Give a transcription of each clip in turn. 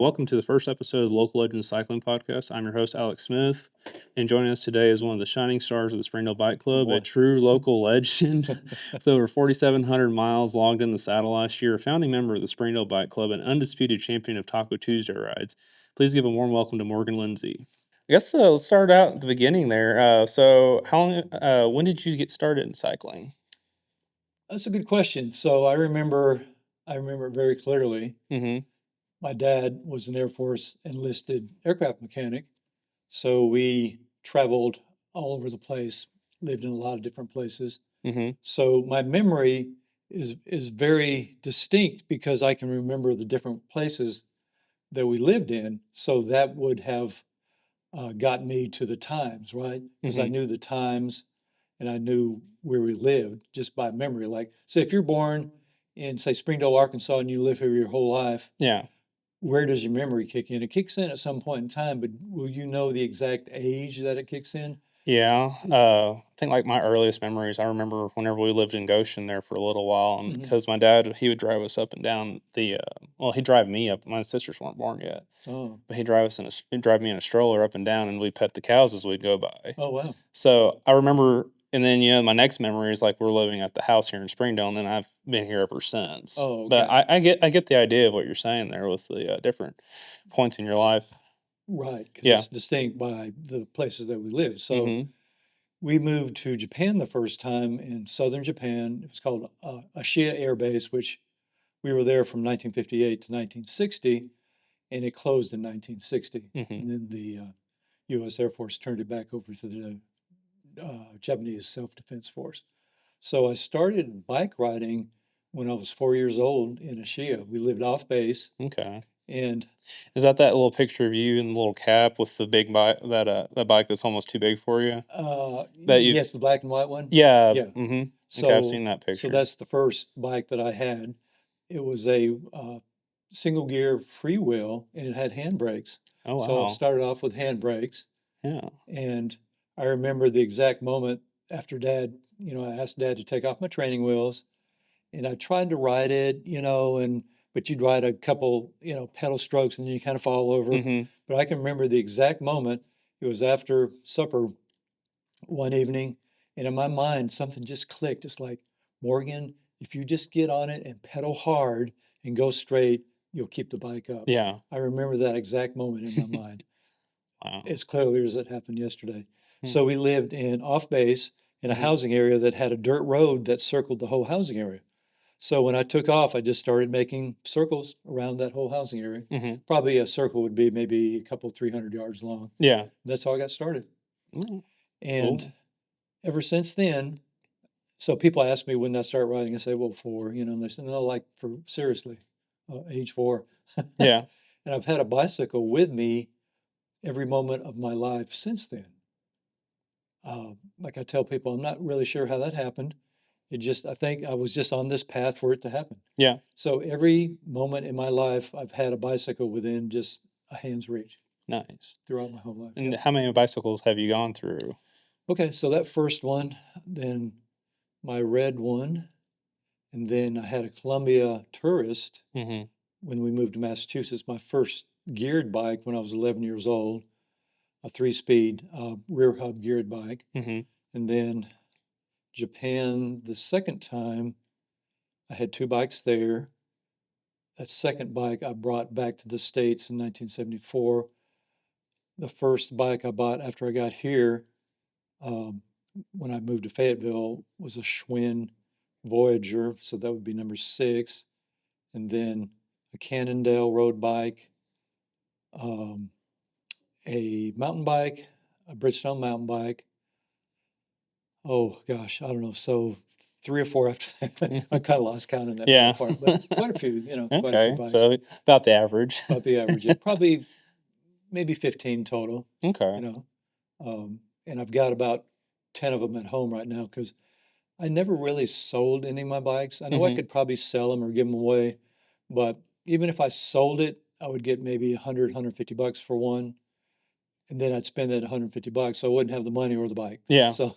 Welcome to the first episode of the Local Legends Cycling Podcast. I'm your host, Alex Smith, and joining us today is one of the shining stars of the Springdale Bike Club, a Boy. true local legend with over 4,700 miles logged in the saddle last year, a founding member of the Springdale Bike Club, and undisputed champion of Taco Tuesday rides. Please give a warm welcome to Morgan Lindsay. I guess let's start out at the beginning there. When did you get started in cycling? That's a good question. So I remember it very clearly. Mm My dad was an Air Force enlisted aircraft mechanic, so we traveled all over the place, lived in a lot of different places. hmm. Mm hmm. So my memory is very distinct because I can remember the different places that we lived in. So that would have got me to the times, right? Mm Because I hmm. knew the times and I knew where we lived just by memory. Like, say, if you're born in, say, Springdale, Arkansas, and you live here your whole life, Yeah. where does your memory kick in? It kicks in at some point in time, but will you know the exact age that it kicks in? Yeah, I think like my earliest memories, I remember whenever we lived in Goshen there for a little while, and Hmm. because my dad, he would drive us up and down he'd drive me up. My sisters weren't born yet, Oh, but he'd drive me in a stroller up and down, and we'd pet the cows as we'd go by. oh, wow. So I remember, and then my next memory is like we're living at the house here in Springdale, and then I've been here ever since. Oh, But okay. I get the idea of what you're saying there with the different points in your life. Right, because Yeah. it's distinct by the places that we live. So Mm-hmm. we moved to Japan the first time in southern Japan. It was called Ashia Air Base, which we were there from 1958 to 1960, and it closed in 1960. Mm-hmm. And then the U.S. Air Force turned it back over to the Japanese Self-Defense Force. So I started bike riding when I was 4 years old in Ashia. We lived off base, Okay. and Is that little picture of you in the little cap with the big bike, that bike that's almost too big for you? That you yes, the black and white one. Yeah, Yeah. mhm. Okay, I've So seen that so picture. that's the first bike that I had. It was a single gear freewheel, and it had handbrakes. Oh, So I wow. started off with handbrakes. Yeah. And I remember the exact moment after Dad, I asked Dad to take off my training wheels, and I tried to ride it, but you'd ride a couple, pedal strokes and then you kind of fall over. Mhm. But I can remember the exact moment. It was after supper one evening, and in my mind, something just clicked. It's like, Morgan, if you just get on it and pedal hard and go straight, you'll keep the bike up. Yeah. I remember that exact moment in my mind Wow. as clearly as it happened yesterday. Hmm. So we lived in off base in a Mhm. housing area that had a dirt road that circled the whole housing area. So when I took off, I just started making circles around that whole housing area. Mhm. Probably a circle would be maybe a couple, 300 yards long. Yeah. That's how I got started. Mm, And cool. ever since then, so people ask me when did I start riding. I say, well, four, and they say, no, like for seriously, age four. Yeah. And I've had a bicycle with me every moment of my life since then. Like I tell people, I'm not really sure how that happened. I think I was just on this path for it to happen. Yeah. So every moment in my life, I've had a bicycle within just a hand's reach Nice. throughout my whole life. And Yeah. how many bicycles have you gone through? Okay, so that first one, then my red one, and then I had a Columbia Tourist Mhm. when we moved to Massachusetts, my first geared bike when I was 11 years old, a 3-speed rear hub geared bike. Mhm. And then Japan, the second time, I had two bikes there. That second bike I brought back to the States in 1974. The first bike I bought after I got here, um, when I moved to Fayetteville, was a Schwinn Voyager. So that would be number 6. And then a Cannondale road bike, um, a mountain bike, a Bridgestone mountain bike. Oh gosh, I don't know. So 3 or 4 after that. I kind of lost count in that middle Yeah. part, but quite a few, quite a few Okay, bikes. so about the average. About the average. Yeah, probably maybe 15 total, you Okay. know. And I've got about 10 of them at home right now because I never really sold any of my bikes. I know I Mhm. could probably sell them or give them away, but even if I sold it, I would get maybe 100, $150 for one, and then I'd spend that 150 bucks, so I wouldn't have the money or the bike. Yeah. So,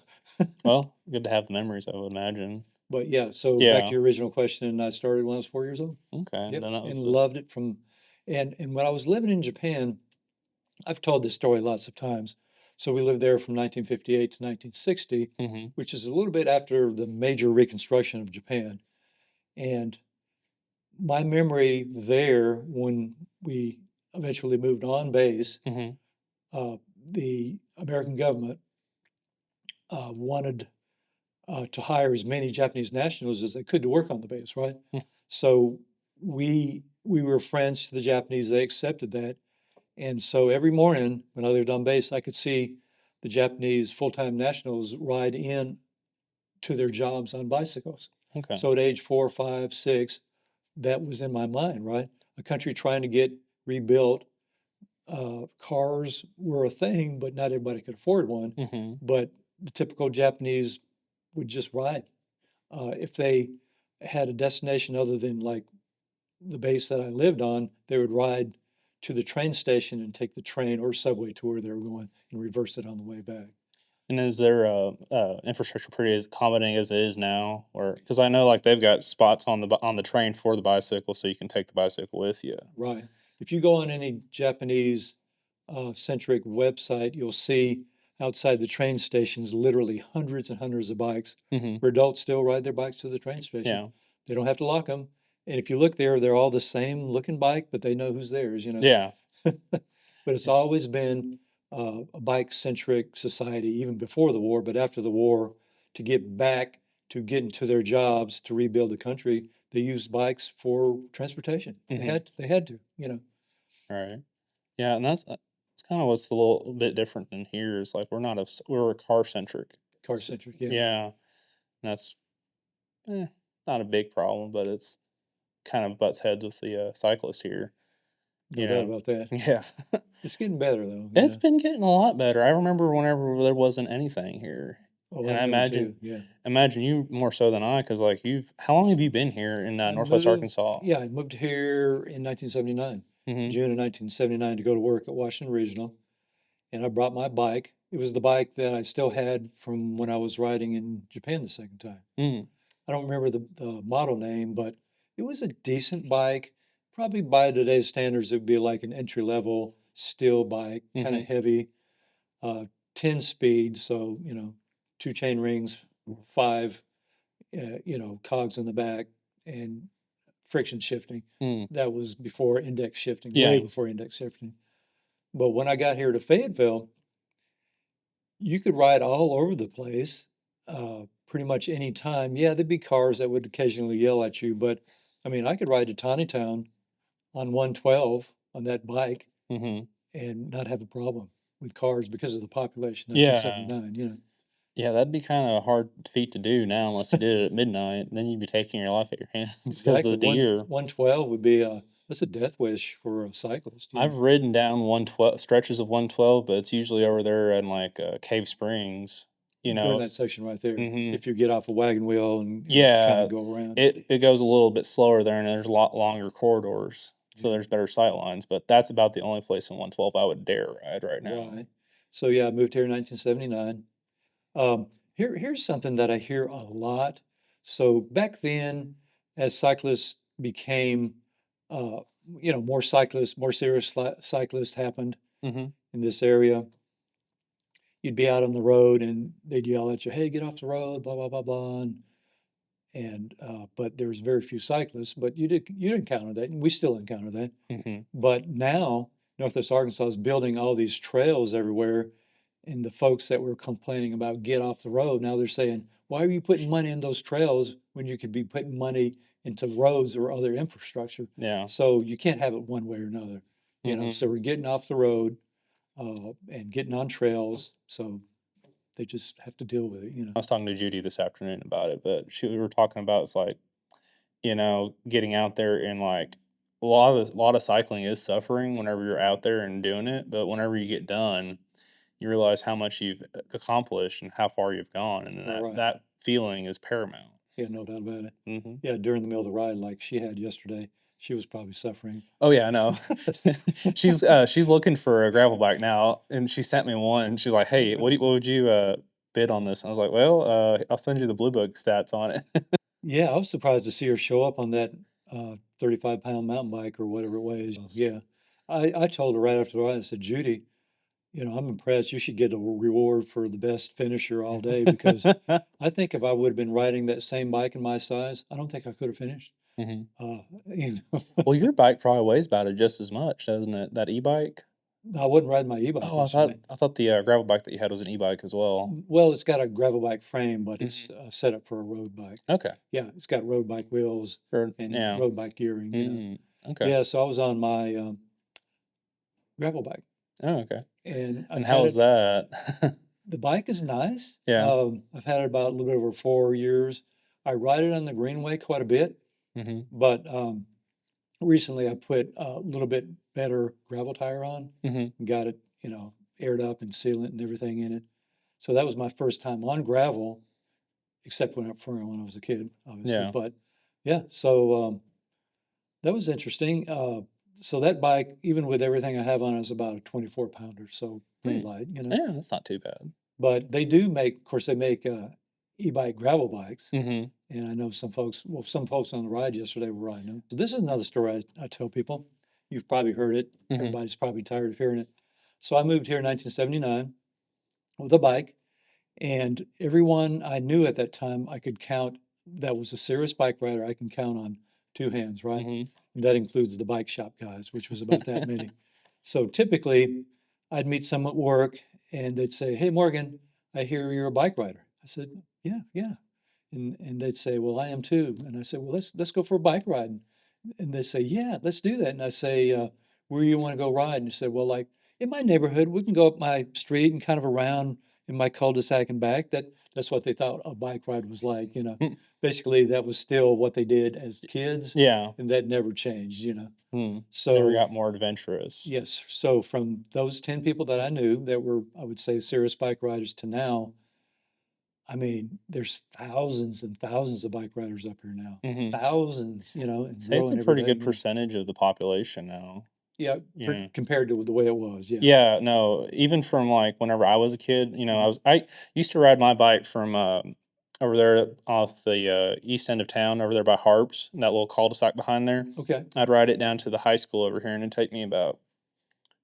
Well, good to have the memories, I would imagine. but yeah, so back to Yeah. your original question, I started when I was 4 years old. Okay. Yep, Then that and was the loved it from And when I was living in Japan, I've told this story lots of times. So we lived there from 1958 to 1960, Mm-hmm. which is a little bit after the major reconstruction of Japan. And my memory there, when we eventually moved on base, Mm-hmm. uh, the American government wanted to hire as many Japanese nationals as they could to work on the base, right? So we were friends to the Japanese. They accepted that, and so every morning when I lived on base, I could see the Japanese full-time nationals ride in to their jobs on bicycles. Okay. So at age 4, 5, 6, that was in my mind, right? A country trying to get rebuilt. Cars were a thing, but not everybody could afford one. Mm-hmm. But the typical Japanese would just ride. If they had a destination other than like the base that I lived on, they would ride to the train station and take the train or subway to where they were going and reverse it on the way back. And is their infrastructure pretty as accommodating as it is now? Or because I know like they've got spots on on the train for the bicycle, so you can take the bicycle with you. Right. If you go on any Japanese centric website, you'll see outside the train stations literally hundreds and hundreds of bikes Mm-hmm. where adults still ride their bikes to the train station. Yeah. They don't have to lock them. And if you look there, they're all the same looking bike, but they know who's theirs, you know. Yeah. But it's always been a bike centric society, even before the war, but after the war, to get back to getting to their jobs to rebuild the country, they used bikes for transportation. Mm-hmm. They had to, you know. All right. Yeah, and that's kind of what's a little bit different than here is like we're a car centric. Car centric, yeah, Yeah, and that's eh, not a big problem, but it's kind of butts heads with the cyclists here. no You doubt know. about that. Yeah. It's getting better though, you It's know. been getting a lot better. I remember whenever there wasn't anything here, Oh, I and I remember too, imagine yeah. imagine you more so than I, because like how long have you been here in Northwest Arkansas? I moved here in 1979, Mm-hmm. June of 1979 to go to work at Washington Regional. And I brought my bike. It was the bike that I still had from when I was riding in Japan the second time. Mm-hmm. I don't remember the model name, but it was a decent bike. Probably by today's standards, it would be like an entry level steel bike, kind of Mm-hmm. heavy, uh, 10 speed. So, you know, two chain rings, five, cogs in the back, and friction shifting. Mm. That was before index shifting, way Yeah. before index shifting. But when I got here to Fayetteville, you could ride all over the place, pretty much any time. Yeah, there'd be cars that would occasionally yell at you, but I mean, I could ride to Town on 112 on that bike Mm-hmm. and not have a problem with cars because of the population, Yeah. 1979, you know. Yeah, that'd be kind of a hard feat to do now unless you did it at midnight. Then you'd be taking your life at your hands because of Exactly. the deer. 112 would be that's a death wish for a cyclist, you I've know, ridden down 112 stretches of 112, but it's usually over there in like Cave Springs, you during know. that section right there. Hmm. If you get off a wagon wheel and kind Yeah, of go around. it goes a little bit slower there, and there's a lot longer corridors, so Yeah. there's better sight lines. But that's about the only place in 112 I would dare ride right now. Right. So yeah, I moved here in 1979. Here's something that I hear a lot. So back then, as cyclists became, uh, more cyclists, more serious cyclists happened Hmm. in this area. You'd be out on the road and they'd yell at you, "Hey, get off the road!" Blah blah blah blah. But there's very few cyclists. But you encounter that, and we still encounter that. Hmm. But now Northwest Arkansas is building all these trails everywhere. And the folks that were complaining about get off the road, now they're saying, why are you putting money in those trails when you could be putting money into roads or other infrastructure? Yeah. So you can't have it one way or another, you know. Hmm. So we're getting off the road and getting on trails. So they just have to deal with it, you know. I was talking to Judy this afternoon about it, but we were talking about it's like getting out there and like a lot of cycling is suffering whenever you're out there and doing it, but whenever you get done, you realize how much you've accomplished and how far you've gone, and then All right. that feeling is paramount. Yeah, no doubt about it. Hmm. Yeah, during the middle of the ride, like she had yesterday, she was probably suffering. Oh yeah, I know. She's looking for a gravel bike now, and she sent me one. She's like, "Hey, what would you bid on this?" And I was like, "Well, I'll send you the blue book stats on it." Yeah, I was surprised to see her show up on that 35-pound mountain bike or whatever it weighs. Yeah. I told her right after the ride, I said, Judy, I'm impressed. You should get a reward for the best finisher all day because I think if I would have been riding that same bike in my size, I don't think I could have finished. Mhm. Uh, you Well, your bike probably weighs about it just as much, doesn't it? That e-bike? I wasn't riding my e-bike Oh, I thought yesterday. I thought the, gravel bike that you had was an e-bike as well. Well, it's got a gravel bike frame, but it's Mhm. set up for a road bike. Okay. Yeah, it's got road bike wheels Or and yeah. road bike gearing. Mm, okay. Yeah, so I was on my gravel bike, Oh, okay. and I've And had how's it. that? The bike is nice. Yeah. I've had it about a little bit over 4 years. I ride it on the Greenway quite a bit, Mhm. but recently I put a little bit better gravel tire on Mhm. and got it, aired up and sealant and everything in it. So that was my first time on gravel, except when I was a kid, obviously. Yeah. But yeah, so that was interesting. So that bike, even with everything I have on it, is about a 24 pounder, so pretty Mm. light. Yeah, that's not too bad. But they do make, of course, they make e-bike gravel bikes. Mhm. And I know some folks on the ride yesterday were riding them. So this is another story I tell people. You've probably heard it. Mhm. Everybody's probably tired of hearing it. So I moved here in 1979 with a bike, and everyone I knew at that time, I could count that was a serious bike rider, I can count on two hands, right? Mhm. And that includes the bike shop guys, which was about that many. So typically, I'd meet someone at work and they'd say, "Hey, Morgan, I hear you're a bike rider." I said, "Yeah, yeah." And they'd say, "Well, I am too." And I said, "Well, let's go for a bike ride." And they say, "Yeah, let's do that." And I say, "Where do you want to go ride?" And he said, "Well, like in my neighborhood, we can go up my street and kind of around in my cul-de-sac and back." That's what they thought a bike ride was like. Mm. Basically, that was still what they did as kids, Yeah. and that never changed. Mm. Never So got more adventurous. yes, so from those 10 people that I knew that were, I would say, serious bike riders to now, I mean, there's thousands and thousands of bike riders up here now. Mhm. Thousands, I'd and say it's a growing every pretty day. good Yeah. percentage of the population now. Yeah, Yeah. compared to the way it was. Yeah. Yeah, no, even from, like, whenever I was a kid, Uh-huh. I used to ride my bike from, over there off the, east end of town over there by Harps, that little cul-de-sac behind there. Okay. I'd ride it down to the high school over here, and it'd take me about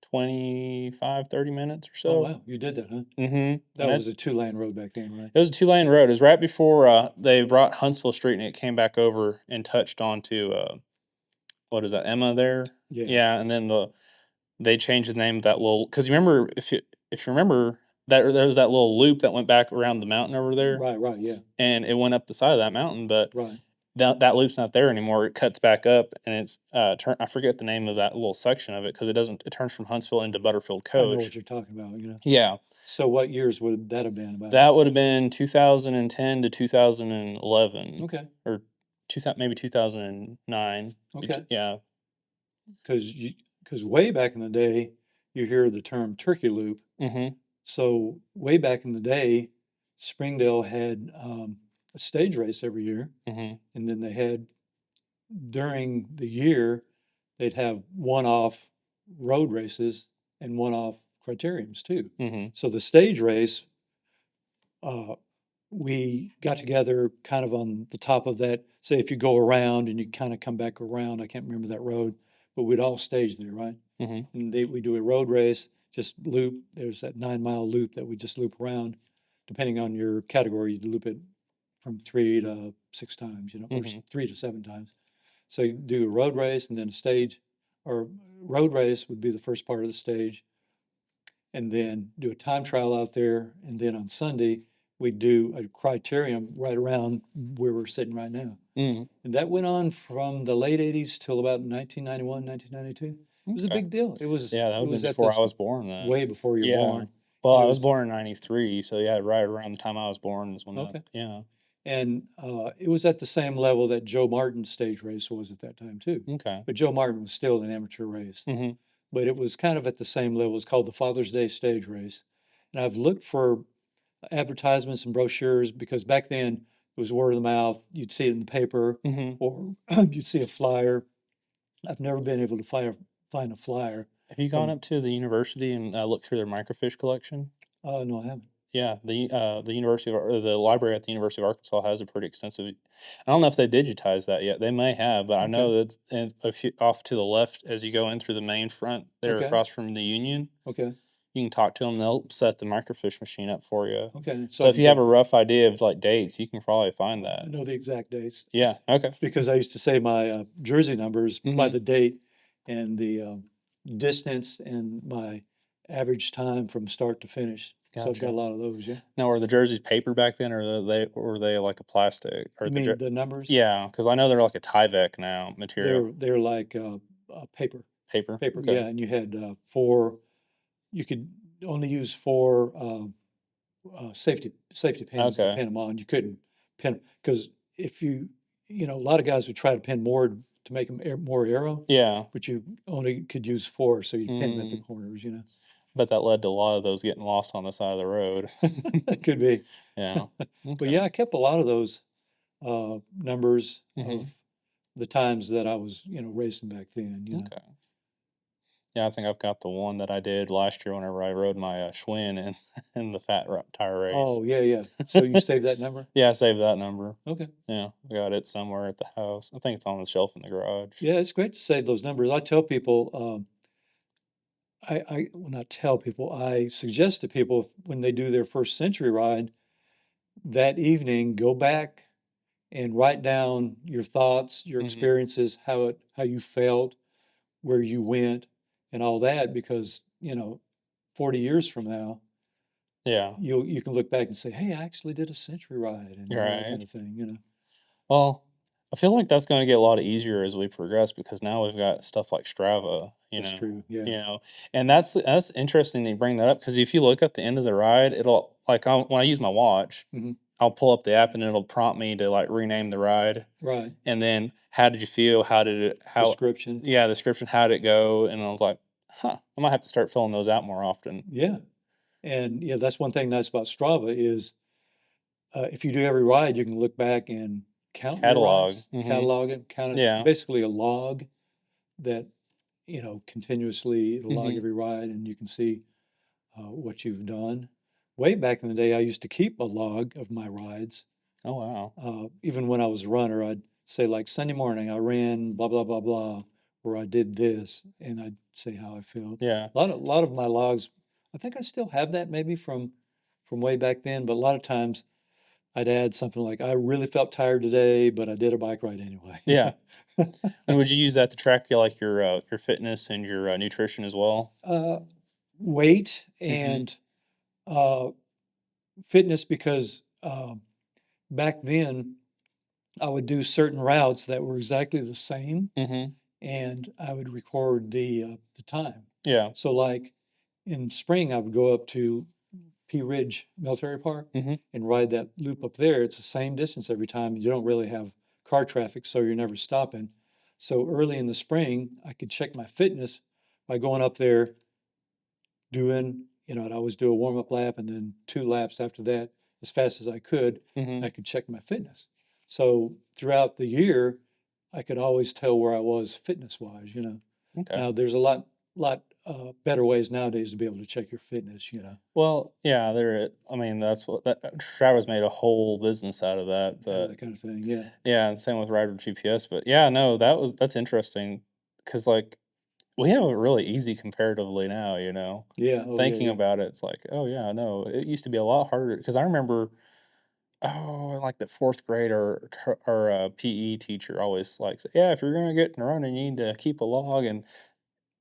25, 30 minutes or Oh, so. wow. You did that, huh? Mhm, That and was a two-lane road back then, right? it was a two-lane road. It was right before, they brought Huntsville Street, and it came back over and touched onto, what is that, Emma there? Yeah. Yeah, and then they changed the name of that little, because you remember, if you remember, that there was that little loop that went back around the mountain over there, Right, right. Yeah. and it went up the side of that mountain, but Right. that loop's not there anymore. It cuts back up, and it's, I forget the name of that little section of it because it turns from Huntsville into Butterfield I know Coach. what you're talking about. Yeah, So what years would that have been about? that would have been 2010 to 2011, Okay. or 2000, maybe 2009. Okay. Yeah. Because way back in the day, you hear the term turkey loop. Mhm. So way back in the day, Springdale had a stage race every year, Mhm. and then they had during the year they'd have one-off road races and one-off criteriums too. Mhm. So the stage race, uh, we got together kind of on the top of that. Say if you go around and you kind of come back around, I can't remember that road, but we'd all stage there, right? Mhm. And we do a road race, just loop. There's that 9 mile loop that we just loop around. Depending on your category, you loop it from 3 to 6 times, or Mhm. 3 to 7 times. So you do a road race and then a stage, or road race would be the first part of the stage, and then do a time trial out there. And then on Sunday, we do a criterium right around where we're sitting right now. Mhm. And that went on from the late 80s till about 1991, 1992. It was a Okay. big deal. It was Yeah, that it would've been was at before the I was born then. way before you were Yeah. born. Well, And I it was was born in '93, so yeah, right around the time I was born is when that, okay. yeah. And it was at the same level that Joe Martin's stage race was at that time too. Okay. But Joe Martin was still an amateur race. Mhm. But it was kind of at the same level. It's called the Father's Day stage race. And I've looked for advertisements and brochures because back then it was word of the mouth. You'd see it in the paper Mhm. or you'd see a flyer. I've never been able to find a flyer Have you gone from, up to the university and, looked through their microfiche collection? no, I haven't. Yeah, the University of or the library at the University of Arkansas has a pretty extensive. I don't know if they digitized that yet. They may have, but I Okay, know that's a few off to the left as you go in through the main front there okay, across from the Union. okay, You can talk to them. They'll set the microfiche machine up for you. okay, so So I if can you have get a rough idea of like dates, you can probably find I that. know the exact dates Yeah. Okay. because I used to say my, jersey numbers by Hmm. the date and the, distance and my average time from start to finish. So I've got a Gotcha. lot of those, yeah. Now, were the jerseys paper back then, or were they like a plastic or You the mean the numbers? Yeah, because I know they're like a Tyvek now material. They're like, paper, Paper. paper, Okay. yeah, and you had, 4 you could only use 4, safety pins to Okay. pin them on. You couldn't pin because if a lot of guys would try to pin more to make them more arrow, Yeah. but you only could use 4, so you pin them at the Mm, corners. but that led to a lot of those getting lost on the side of the road. It could be. Yeah. But Okay. yeah, I kept a lot of those numbers of Mhm. the times that I was, racing back then. Okay. Yeah, I think I've got the one that I did last year whenever I rode my, Schwinn in in the fat tire race. Oh, yeah, yeah. So you saved that number? Yeah, I saved that number. Okay. Yeah, I got it somewhere at the house. I think it's on the shelf in the garage. Yeah, it's great to save those numbers. I tell people, well, not tell people, I suggest to people when they do their first century ride that evening, go back and write down your thoughts, your Mhm. experiences, how you felt, where you went, and all that, because 40 years from now, Yeah. you can look back and say, hey, I actually did a century ride and You're all that kind right. of thing. Well, I feel like that's gonna get a lot easier as we progress because now we've got stuff like Strava, That's true. Yeah. and that's interesting that you bring that up because if you look at the end of the ride, it'll like when I use my watch, Hmm. I'll pull up the app and it'll prompt me to like rename the ride, Right. and then how did you feel? How did it? How? Description. Yeah, description. How did it go? And I was like, huh, I might have to start filling those out more often. Yeah. And yeah, that's one thing nice about Strava is if you do every ride, you can look back and count your Catalog. rides, Hmm. catalog it, count it. It's Yeah. basically a log that, continuously it'll log Hmm. every ride and you can see what you've done. Way back in the day, I used to keep a log of my rides. Oh wow. Even when I was a runner, I'd say like Sunday morning, I ran blah, blah, blah, blah, or I did this, and I'd say how I felt. Yeah. A lot of my logs, I think I still have that maybe from way back then, but a lot of times I'd add something like, I really felt tired today, but I did a bike ride anyway. Yeah. And would you use that to track like your fitness and your nutrition as well? uh, Weight Mhm. and uh, fitness because back then I would do certain routes that were exactly the same, Mhm. and I would record the time. Yeah. So like in spring, I would go up to Pea Ridge Military Park Mhm. and ride that loop up there. It's the same distance every time. You don't really have car traffic, so you're never stopping. So early in the spring, I could check my fitness by going up there, doing, I'd always do a warm up lap and then 2 laps after that as fast as I could. I Mhm. could check my fitness. So throughout the year, I could always tell where I was fitness wise. Okay. Now there's a lot better ways nowadays to be able to check your fitness. Well, yeah, I mean, that's what Strava's made a whole business out of that, Yeah, but that kind of thing. Yeah. yeah, and same with Rider GPS, but yeah, no, that's interesting because like we have it really easy comparatively now, Yeah. Oh yeah, thinking yeah. about it, it's like, oh yeah, no, it used to be a lot harder because I remember, oh, in like the fourth grade, our PE teacher always like, said, yeah, if you're gonna get running, you need to keep a log and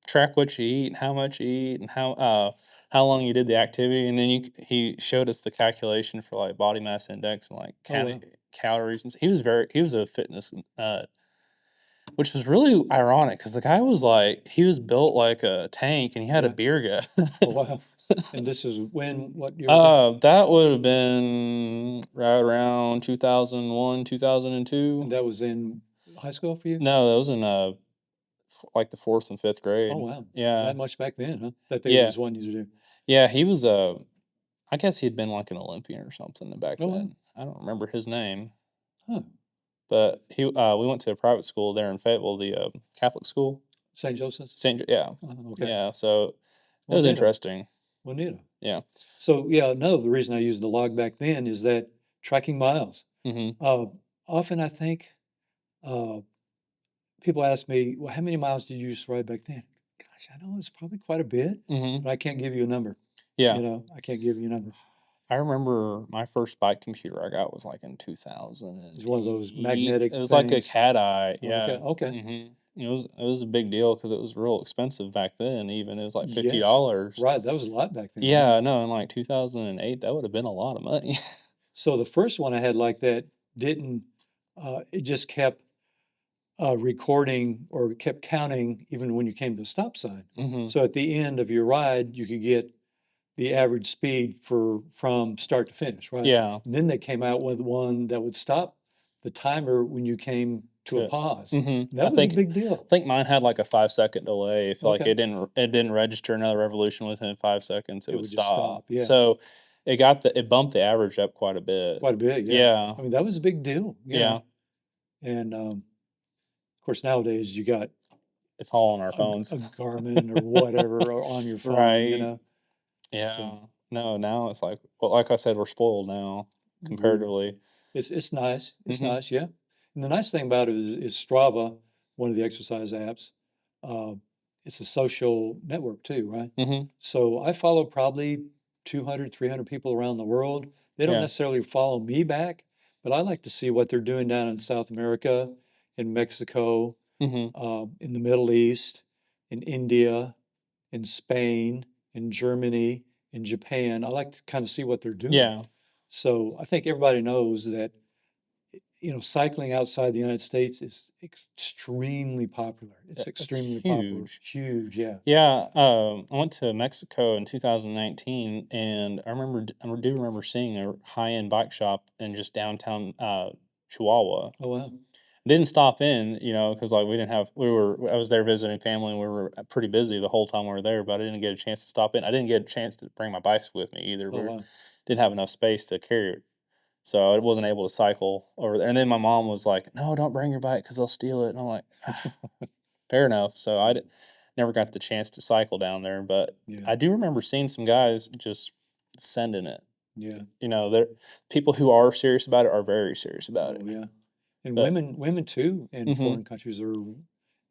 track what you eat and how much you eat and how long you did the activity, and then he showed us the calculation for like body mass index and like Oh counting wow. calories, and he was a fitness which was really ironic because the guy was like he was built like a tank and he had a Yeah. beer gut. Oh wow. And this is what year was that? That would have been right around 2001, And 2002. that was in high school for you? No, that was in like the fourth and fifth Oh grade. wow. Yeah, That much back then, huh? That they yeah, was wanting you to do. yeah. He was I guess he'd been like an Olympian or something back Oh wow. then. I don't remember his name, Huh. but we went to a private school there in Fayetteville, the Catholic school. St. Joseph's? Yeah, Okay. yeah. So it Well, was ditto. interesting. Juanita. Yeah. So yeah, no, the reason I used the log back then is that tracking miles. Mhm. Uh, Often I think uh, people ask me, well, how many miles did you used to ride back then? Gosh, I know it's probably quite a bit, Mhm. but I can't give you a number. Yeah. I can't give you a number. I remember my first bike computer I got was, like, in It's one of those 2008. It magnetic was like a things. Cat Eye, Okay, yeah. okay. Mhm. It was a big deal because it was real expensive back then even, it was like Yes. $50. Right. That was a lot back then. Yeah. Yeah, no, in, like, 2008, that would've been a lot of money. So the first one I had like that didn't, it just kept recording or kept counting even when you came to a stop sign. Mhm. So at the end of your ride, you could get the average speed for from start to finish, right? Yeah, And then they came out with one that would stop the timer when you came to a to pause. mhm. That was a big I deal. think mine had, like, a 5-second delay. If, like, Okay. it didn't register another revolution within 5 seconds, it It would would just stop. stop. Yeah. So, it bumped the average up quite a bit. Quite a bit. Yeah. Yeah, I mean, that was a big deal, yeah. And of course, nowadays you got It's all on our phones. a Garmin or whatever or on your phone, Right. So Yeah. No, now it's like well, like I said, we're spoiled now we comparatively. it's nice. It's Mhm. nice, yeah. And the nice thing about it is Strava, one of the exercise apps. Uh, it's a social network too, right? Mhm. So I follow probably 200, 300 people around the world. They don't Yeah. necessarily follow me back, but I like to see what they're doing down in South America, in Mexico, Mhm. in the Middle East, in India, in Spain, in Germany, in Japan. I like to kind of see what they're doing. Yeah. So I think everybody knows that, cycling outside the United States is extremely popular. It's It's extremely popular. huge. Huge, yeah. Yeah, I went to Mexico in 2019, and I do remember seeing a high-end bike shop in just downtown, Chihuahua. Oh, wow. Didn't stop in, because like, I was there visiting family, and we were, pretty busy the whole time we were there, but I didn't get a chance to stop in. I didn't get a chance to bring my bikes with me either. Oh, wow. Didn't have enough space to carry it, so I wasn't able to cycle over there, and then my mom was like, "No, don't bring your bike because 'cause they'll steal it," and I'm like, "Fair enough." So never got the chance to cycle down there, but Yeah, I do remember seeing some guys just sending it. yeah. There people who are serious about it are very serious about Oh, it, yeah. And but women too in mhm, foreign countries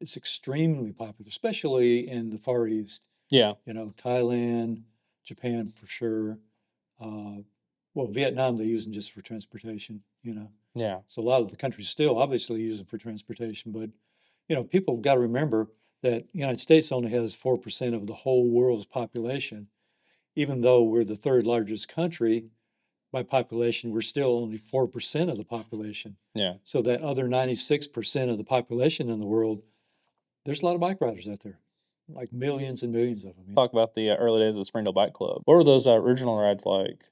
it's extremely popular, especially in the Far East. yeah, Thailand, Japan for sure. Uh, well, Vietnam, they use them just for transportation. yeah, So a lot of the countries still obviously use them for transportation, but people got to remember that the United States only has 4% of the whole world's population. Even though we're the third largest country by population, we're still only 4% of the population. yeah. So that other 96% of the population in the world, there's a lot of bike riders out there, like millions and millions of them. Talk about the, early days of the Springdale Bike Club. What were those, original rides like?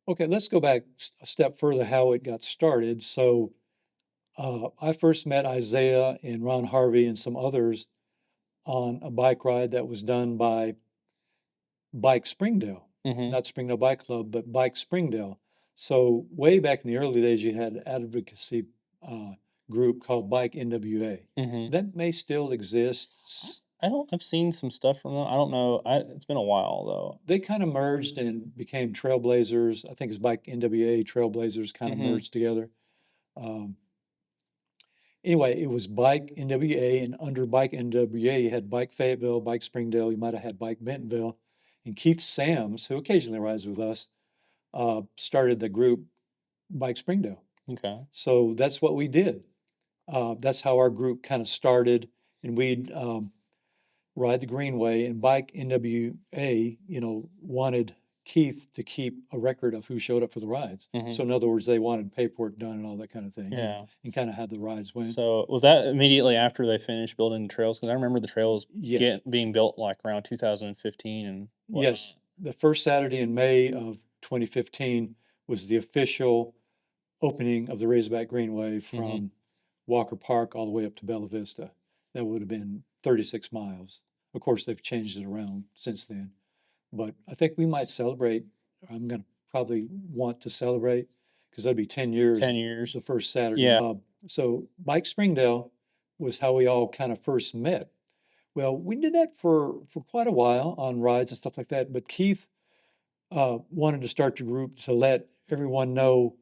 Okay, let's go back a step further how it got started. So I first met Isaiah and Ron Harvey and some others on a bike ride that was done by Bike Springdale, Mhm, not Springdale Bike Club, but Bike Springdale. So way back in the early days, you had an advocacy uh, group called Bike NWA. mhm. That may still exist. I've seen some stuff from them. I don't know. It's been a while though. They kind of merged and became Trailblazers. I think it's Bike NWA, Trailblazers kind of Mhm, merged together. Um, Anyway, it was Bike NWA, and under Bike NWA, you had Bike Fayetteville, Bike Springdale, you might have had Bike Bentonville. And Keith Sams, who occasionally rides with us, started the group Bike Springdale. okay. So that's what we did. That's how our group kind of started, and we'd ride the Greenway. And Bike NWA, wanted Keith to keep a record of who showed up for the rides. Mhm, So in other words, they wanted paperwork done and all that kind of thing, yeah. and kind of how the rides went. So, was that immediately after they finished building the trails? Because I remember the trails Yes, being built, like, around 2015 and yes. whatnot. The first Saturday in May of 2015 was the official opening of the Razorback Greenway Mhm, from Walker Park all the way up to Bella Vista. That would have been 36 miles. Of course, they've changed it around since then. But I think we might celebrate. I'm going to probably want to celebrate because that'd be 10 years 10 years. the first Saturday. Yeah. So Bike Springdale was how we all kind of first met. Well, we did that for quite a while on rides and stuff like that. But Keith wanted to start the group to let everyone know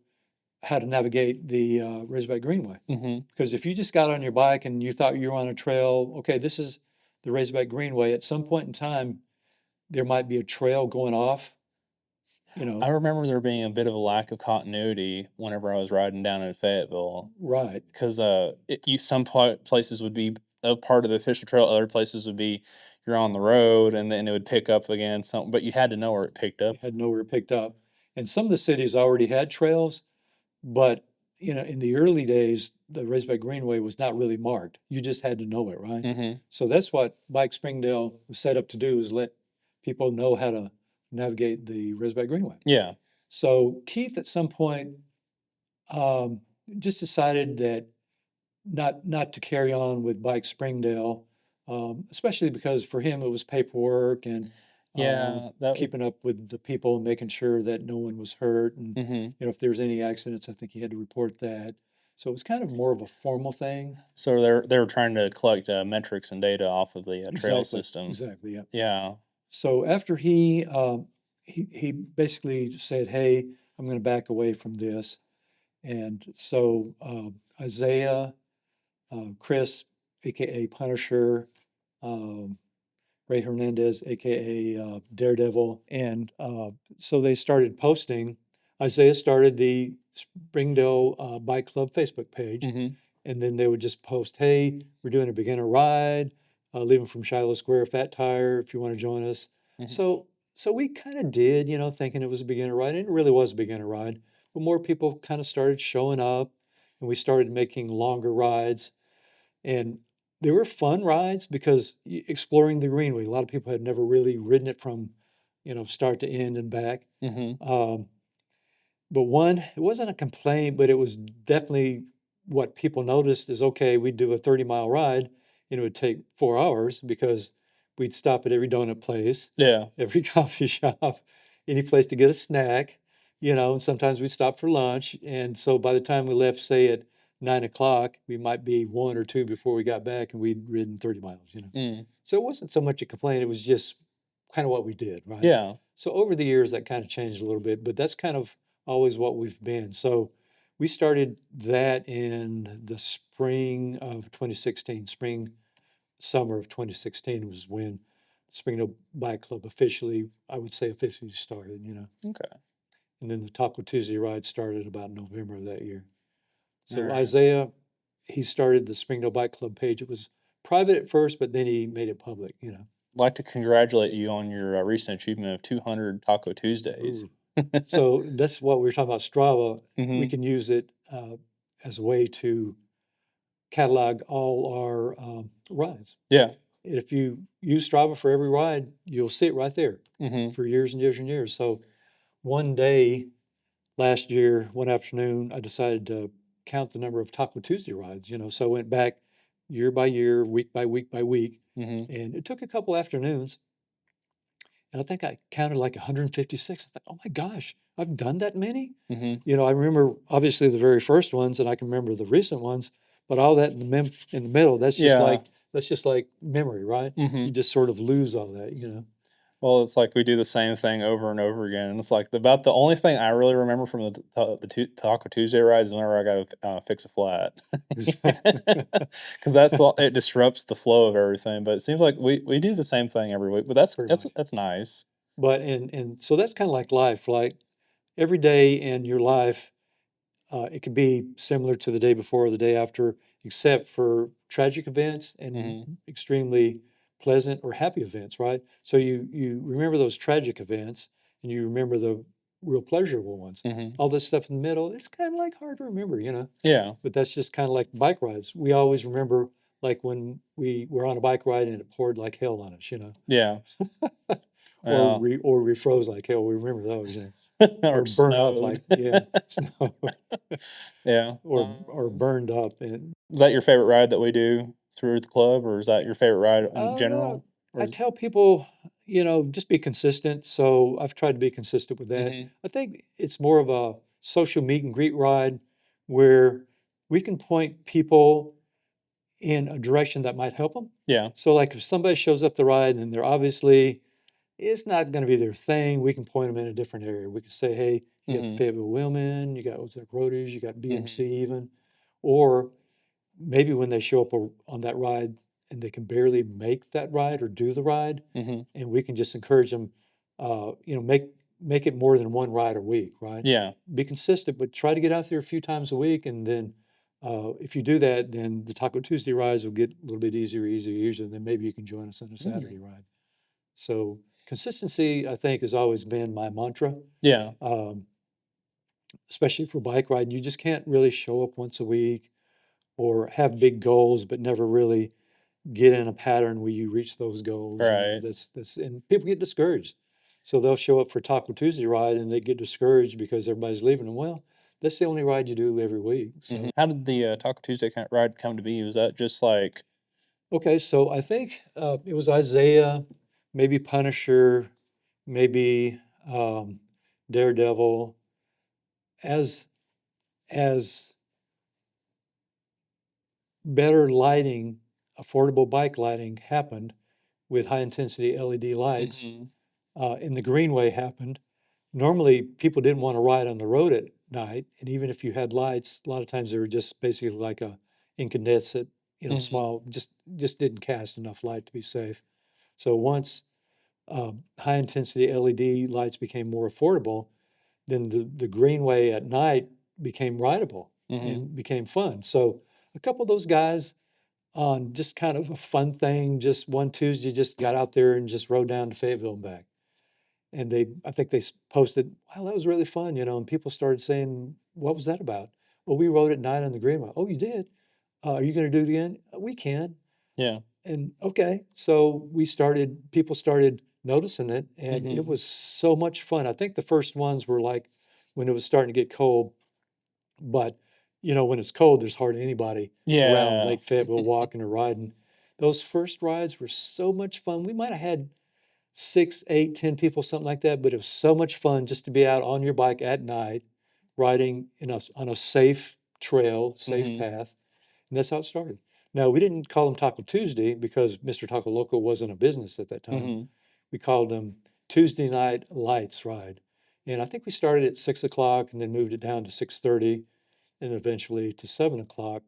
how to navigate the Razorback Greenway. Mhm. Because if you just got on your bike and you thought you were on a trail, okay, this is the Razorback Greenway. At some point in time, there might be a trail going off, you I know, remember there being a bit of a lack of continuity whenever I was riding down in Fayetteville. right. 'Cause, some places would be a part of the official trail, other places would be you're on the road, and then it would pick up again, but you had to know where it picked You up. had nowhere picked up. And some of the cities already had trails, but in the early days, the Razorback Greenway was not really marked. You just had to know it, right? Mhm. So that's what Bike Springdale was set up to do, is let people know how to navigate the Razorback Greenway. Yeah. So Keith at some point um, just decided that not to carry on with Bike Springdale, especially because for him it was paperwork and Yeah, that would keeping up with the people and making sure that no one was hurt. And mhm. if there's any accidents, I think he had to report that. So it was kind of more of a formal thing. So they were trying to collect, metrics and data off of the, trail Exactly, system. exactly, yeah. Yeah. So after he basically said, "Hey, I'm going to back away from this," and so Isaiah, Chris, aka Punisher, um, Ray Hernandez, aka Daredevil, and so they started posting. Isaiah started the Springdale Bike Club Facebook page, Mhm. and then they would just post, "Hey, we're doing a beginner ride, leaving from Shiloh Square, Fat Tire. If you want to join us." Mhm. So we kind of did, thinking it was a beginner ride, and it really was a beginner ride. But more people kind of started showing up, and we started making longer rides. And they were fun rides because exploring the Greenway, a lot of people had never really ridden it from, start to end and back. Mhm. Um, but one, it wasn't a complaint, but it was definitely what people noticed is, okay, we'd do a 30-mile ride and it would take 4 hours because we'd stop at every donut place, Yeah. every coffee shop, any place to get a snack, and sometimes we'd stop for lunch. And so by the time we left, say at 9 o'clock, we might be one or two before we got back and we'd ridden 30 miles. Mm. So it wasn't so much a complaint, it was just kind of what we did, right? Yeah. So over the years, that kind of changed a little bit, but that's kind of always what we've been. So we started that in the spring of 2016, summer of 2016 was when Springdale Bike Club officially, I would say officially started. Okay. And then the Taco Tuesday ride started about November of that year. So Alright. Isaiah, he started the Springdale Bike Club page. It was private at first, but then he made it public. Like to congratulate you on your, recent achievement of 200 Taco Tuesdays. Ooh. So that's what we were talking about Strava. We Mhm. can use it as a way to catalog all our rides. Yeah. If you use Strava for every ride, you'll see it right there Mhm. for years and years and years. So one day last year, one afternoon, I decided to count the number of Taco Tuesday rides. So I went back year by year, week by week by week, Mhm. and it took a couple afternoons. And I think I counted like 156. I thought, oh my gosh, I've done that many? Mhm. I remember obviously the very first ones, and I can remember the recent ones, but all that in the middle, Yeah. that's just like memory, right? You Mhm. just sort of lose all that. Well, it's like we do the same thing over and over again, and it's like about the only thing I really remember from the Taco Tuesday rides is whenever I gotta, fix a flat. Exactly. Because that's the it disrupts the flow of everything, but it seems like we do the same thing every week, but that's Pretty that's much. that's nice. But and so that's kind of like life. Like every day in your life, it could be similar to the day before or the day after, except for tragic events and Mhm. extremely pleasant or happy events, right? So you remember those tragic events and you remember the real pleasurable ones. Mhm. All this stuff in the middle, it's kind of like hard to remember. Yeah. But that's just kind of like bike rides. We always remember like when we were on a bike ride and it poured like hell on us. Yeah. Or Yeah. we froze like hell. We remember those. Or Or burn up snowed. like, yeah, snow. Yeah. Or burned up. And Is that your favorite ride that we do through the club, or is that your favorite ride in uh, general? Or I is tell people, just be consistent. So I've tried to be consistent with that. Mhm. I think it's more of a social meet and greet ride where we can point people in a direction that might help them. Yeah. So like if somebody shows up the ride and they're obviously it's not going to be their thing. We can point them in a different area. We can say, hey, you got the Mhm. Fayetteville Wheelmen, you got Ozark Roadies, you got BMC Mhm. even. Or maybe when they show up on that ride and they can barely make that ride or do the ride, Mhm. and we can just encourage them, make it more than one ride a week, right? Yeah. Be consistent, but try to get out there a few times a week, and then if you do that, then the Taco Tuesday rides will get a little bit easier, and then maybe you can join us on a Mm. Saturday ride. So consistency, I think, has always been my mantra, Yeah. um, especially for bike riding. You just can't really show up once a week or have big goals, but never really get in a pattern where you reach those goals. Right. And people get discouraged. So they'll show up for Taco Tuesday ride and they get discouraged because everybody's leaving them. Well, that's the only ride you do every week. Mhm. So, How did the, Taco Tuesday ride come to be? Was that just like okay, so I think it was Isaiah, maybe Punisher, maybe um, Daredevil. As as better lighting, affordable bike lighting happened with high intensity LED lights, Mhm. and the Greenway happened. Normally, people didn't want to ride on the road at night, and even if you had lights, a lot of times they were just basically like a incandescent, Mhm. small, just didn't cast enough light to be safe. So once high intensity LED lights became more affordable, then the Greenway at night became rideable Mhm. and became fun. So a couple of those guys on just kind of a fun thing, just one Tuesday, just got out there and just rode down to Fayetteville and back. And I think they posted, wow, that was really fun, and people started saying, what was that about? Well, we rode at night on the Greenway. Oh, you did? Are you going to do it again? We can. Yeah. And okay, so people started noticing it, and it Mhm. was so much fun. I think the first ones were like when it was starting to get cold, but when it's cold, there's hardly anybody around Yeah. Lake Fayetteville walking or riding. Those first rides were so much fun. We might have had 6, 8, 10 people, something like that, but it was so much fun just to be out on your bike at night, riding on a safe trail, safe Mhm. path. And that's how it started. Now, we didn't call them Taco Tuesday because Mr. Taco Loco wasn't a business at that time. Mhm. We called them Tuesday Night Lights Ride. And I think we started at 6 o'clock and then moved it down to 6:30 and eventually to 7 o'clock.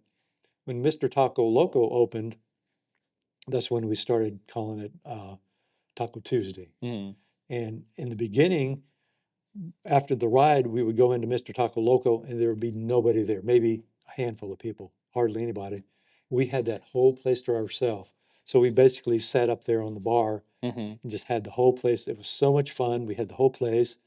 When Mr. Taco Loco opened, that's when we started calling it Taco Tuesday. Mhm. And in the beginning, after the ride, we would go into Mr. Taco Loco and there would be nobody there, maybe a handful of people, hardly anybody. We had that whole place to ourselves. So we basically sat up there on the bar Mhm. and just had the whole place. It was so much fun. We had the whole place.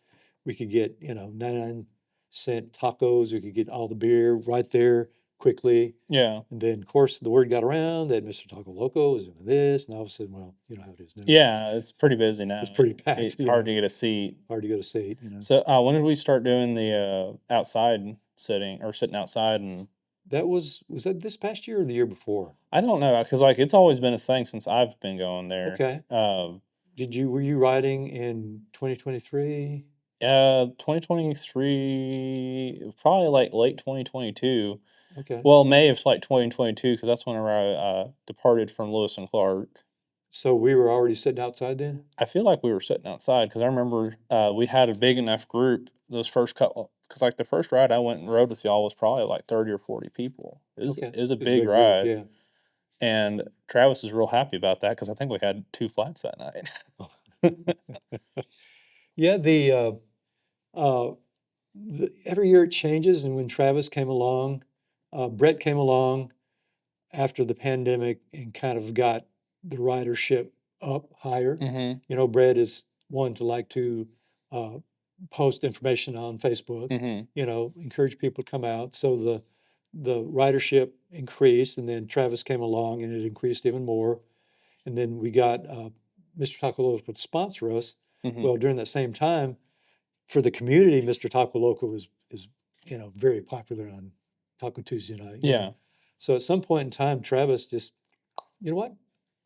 We could get, 99-cent tacos. We could get all the beer right there quickly. Yeah. And then, of course, the word got around that Mr. Taco Loco was doing this. And all of a sudden, well, you know how it is now. Yeah, it's pretty busy It's now. pretty packed, It's hard to get a seat. hard to go to seat. So, when did we start doing the, outside sitting or sitting outside and Was that this past year or the year before? I don't know, because like, it's always been a thing since I've been going there. Okay. Were you riding in 2023? 2023, probably, like, late 2022. Okay. Well, May of, like, 2022, because that's whenever I, departed from Lewis and Clark. So we were already sitting outside then? I feel like we were sitting outside because I remember, we had a big enough group those first couple. Because like, the first ride I went and rode with y'all was probably, like, 30 or 40 people. Okay. It was a It's a big big group, ride, yeah. and Travis was real happy about that because I think we had 2 flats that night. Yeah, uh, every year it changes, and when Travis came along, Brett came along after the pandemic and kind of got the ridership up higher. Mhm. Brett is one to like to uh, post information on Facebook, Mhm. encourage people to come out. So the ridership increased, and then Travis came along, and it increased even more. And then we got Mr. Taco Loco to sponsor us. Mhm. Well, during that same time, for the community, Mr. Taco Loco is very popular on Taco Tuesday night. Yeah. So at some point in time, Travis just, you know what?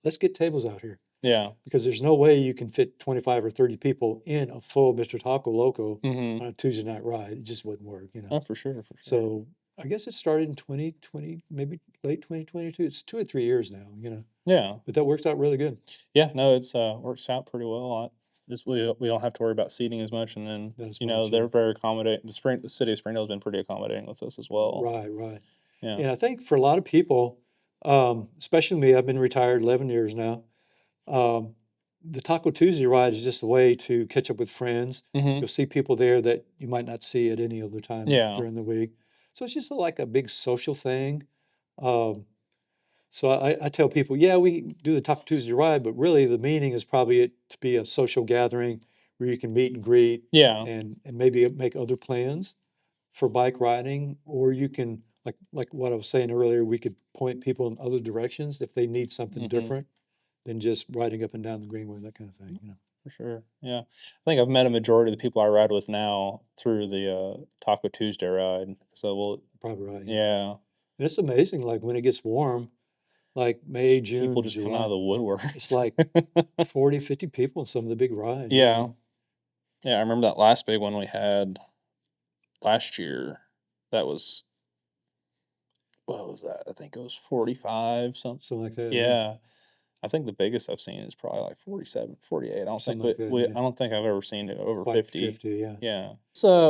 Let's get tables out here Yeah. because there's no way you can fit 25 or 30 people in a full Mr. Taco Loco Mhm. on a Tuesday night ride. It just wouldn't work. Oh, for sure, for sure. So I guess it started in 2020, maybe late 2022. It's 2 or 3 years now. Yeah. But that works out really good. Yeah, no, it's, works out pretty well. we don't have to worry about seating as much, and then That's you smart know they're too. very accommodating. The city of Springdale has been pretty accommodating with us as well. Right, right. Yeah. And I think for a lot of people, especially me, I've been retired 11 years now. Um, the Taco Tuesday ride is just a way to catch up with friends. Hmm. You'll see people there that you might not see at any other time Yeah. during the week. So it's just like a big social thing. Um, so I tell people, yeah, we do the Taco Tuesday ride, but really the meaning is probably it to be a social gathering where you can meet and greet Yeah. and maybe make other plans for bike riding, or you can, like what I was saying earlier, we could point people in other directions if they need something Hmm. different than just riding up and down the Greenway, that kind of thing, you know. For sure. Yeah. I think I've met a majority of the people I ride with now through the Taco Tuesday ride. So we'll, Probably right, yeah. yeah, And it's amazing, like when it gets warm, like May, people June, just come out of July, the it's woodworks. like 40, 50 people in some of the big rides, you Yeah. know. Yeah. I remember that last big one we had last year. That was, what was that? I think it was 45 something. Something like that, yeah. Yeah. I think the biggest I've seen is probably like 47, 48. I don't think Something like that, yeah. I don't think I've ever seen it over Quite 50. 50, yeah. Yeah.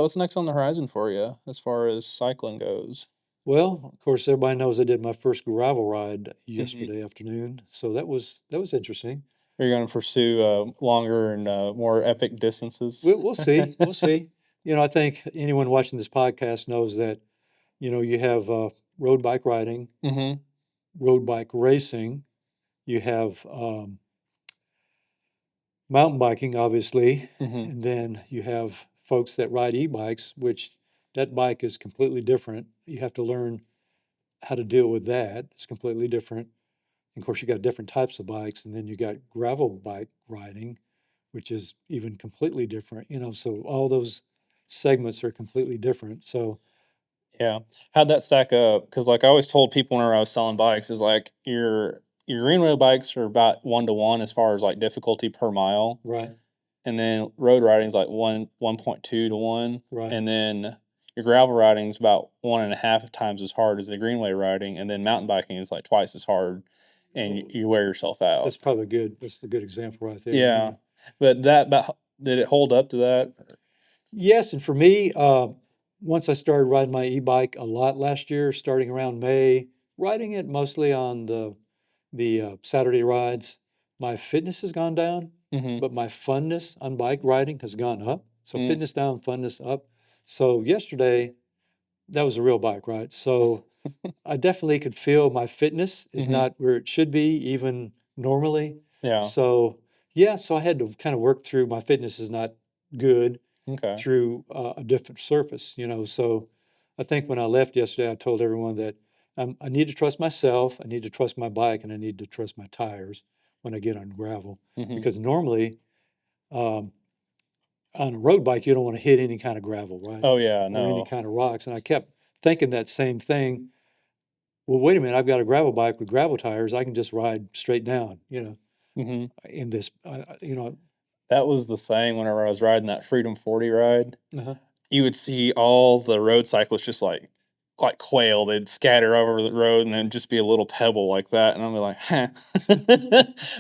What's next on the horizon for you as far as cycling goes? Well, of course, everybody knows I did my first gravel ride Hmm. yesterday afternoon, so that was interesting. Are you going to pursue longer and more epic distances? We'll see. We'll see. You know, I think anyone watching this podcast knows that, you know, you have road bike riding, Hmm. road bike racing, you have mountain biking, obviously, Hmm. and then you have folks that ride e-bikes, which that bike is completely different. You have to learn how to deal with that. It's completely different. And of course, you got different types of bikes, and then you got gravel bike riding, which is even completely different. You know, so all those segments are completely different. So Yeah. How'd that stack up? Because like I always told people whenever I was selling bikes is like your Greenway bikes are about 1 to 1 as far as like difficulty per mile, right, and then road riding is like 1.2 to 1, right. and then your gravel riding is about 1.5 times as hard as the Greenway riding, and then mountain biking is like twice as hard, and Oh, you wear yourself out. that's probably good. That's a good example right there. Yeah, Yeah. but did it hold up to that? Yes, and for me, once I started riding my e-bike a lot last year, starting around May, riding it mostly on the Saturday rides, my fitness has gone down, Mm-hmm. but my funness on bike riding has gone up. So Mm. fitness down, funness up. So yesterday, that was a real bike ride. So I definitely could feel my fitness is Mm-hmm. not where it should be, even normally. Yeah. So yeah, so I had to kind of work through my fitness is not good Okay. through a different surface, you know. So I think when I left yesterday, I told everyone that I need to trust myself, I need to trust my bike, and I need to trust my tires when I get on gravel. Mm-hmm. Because normally um, on a road bike, you don't want to hit any kind of gravel, right? Oh yeah. Or any No. kind of rocks. And I kept thinking that same thing. Well, wait a minute, I've got a gravel bike with gravel tires. I can just ride straight down, you know, Mm-hmm. in this, you know. That was the thing whenever I was riding that Freedom 40 ride. Uh-huh. You would see all the road cyclists just like quail. They'd scatter over the road and then just be a little pebble like that. And I'm like, huh.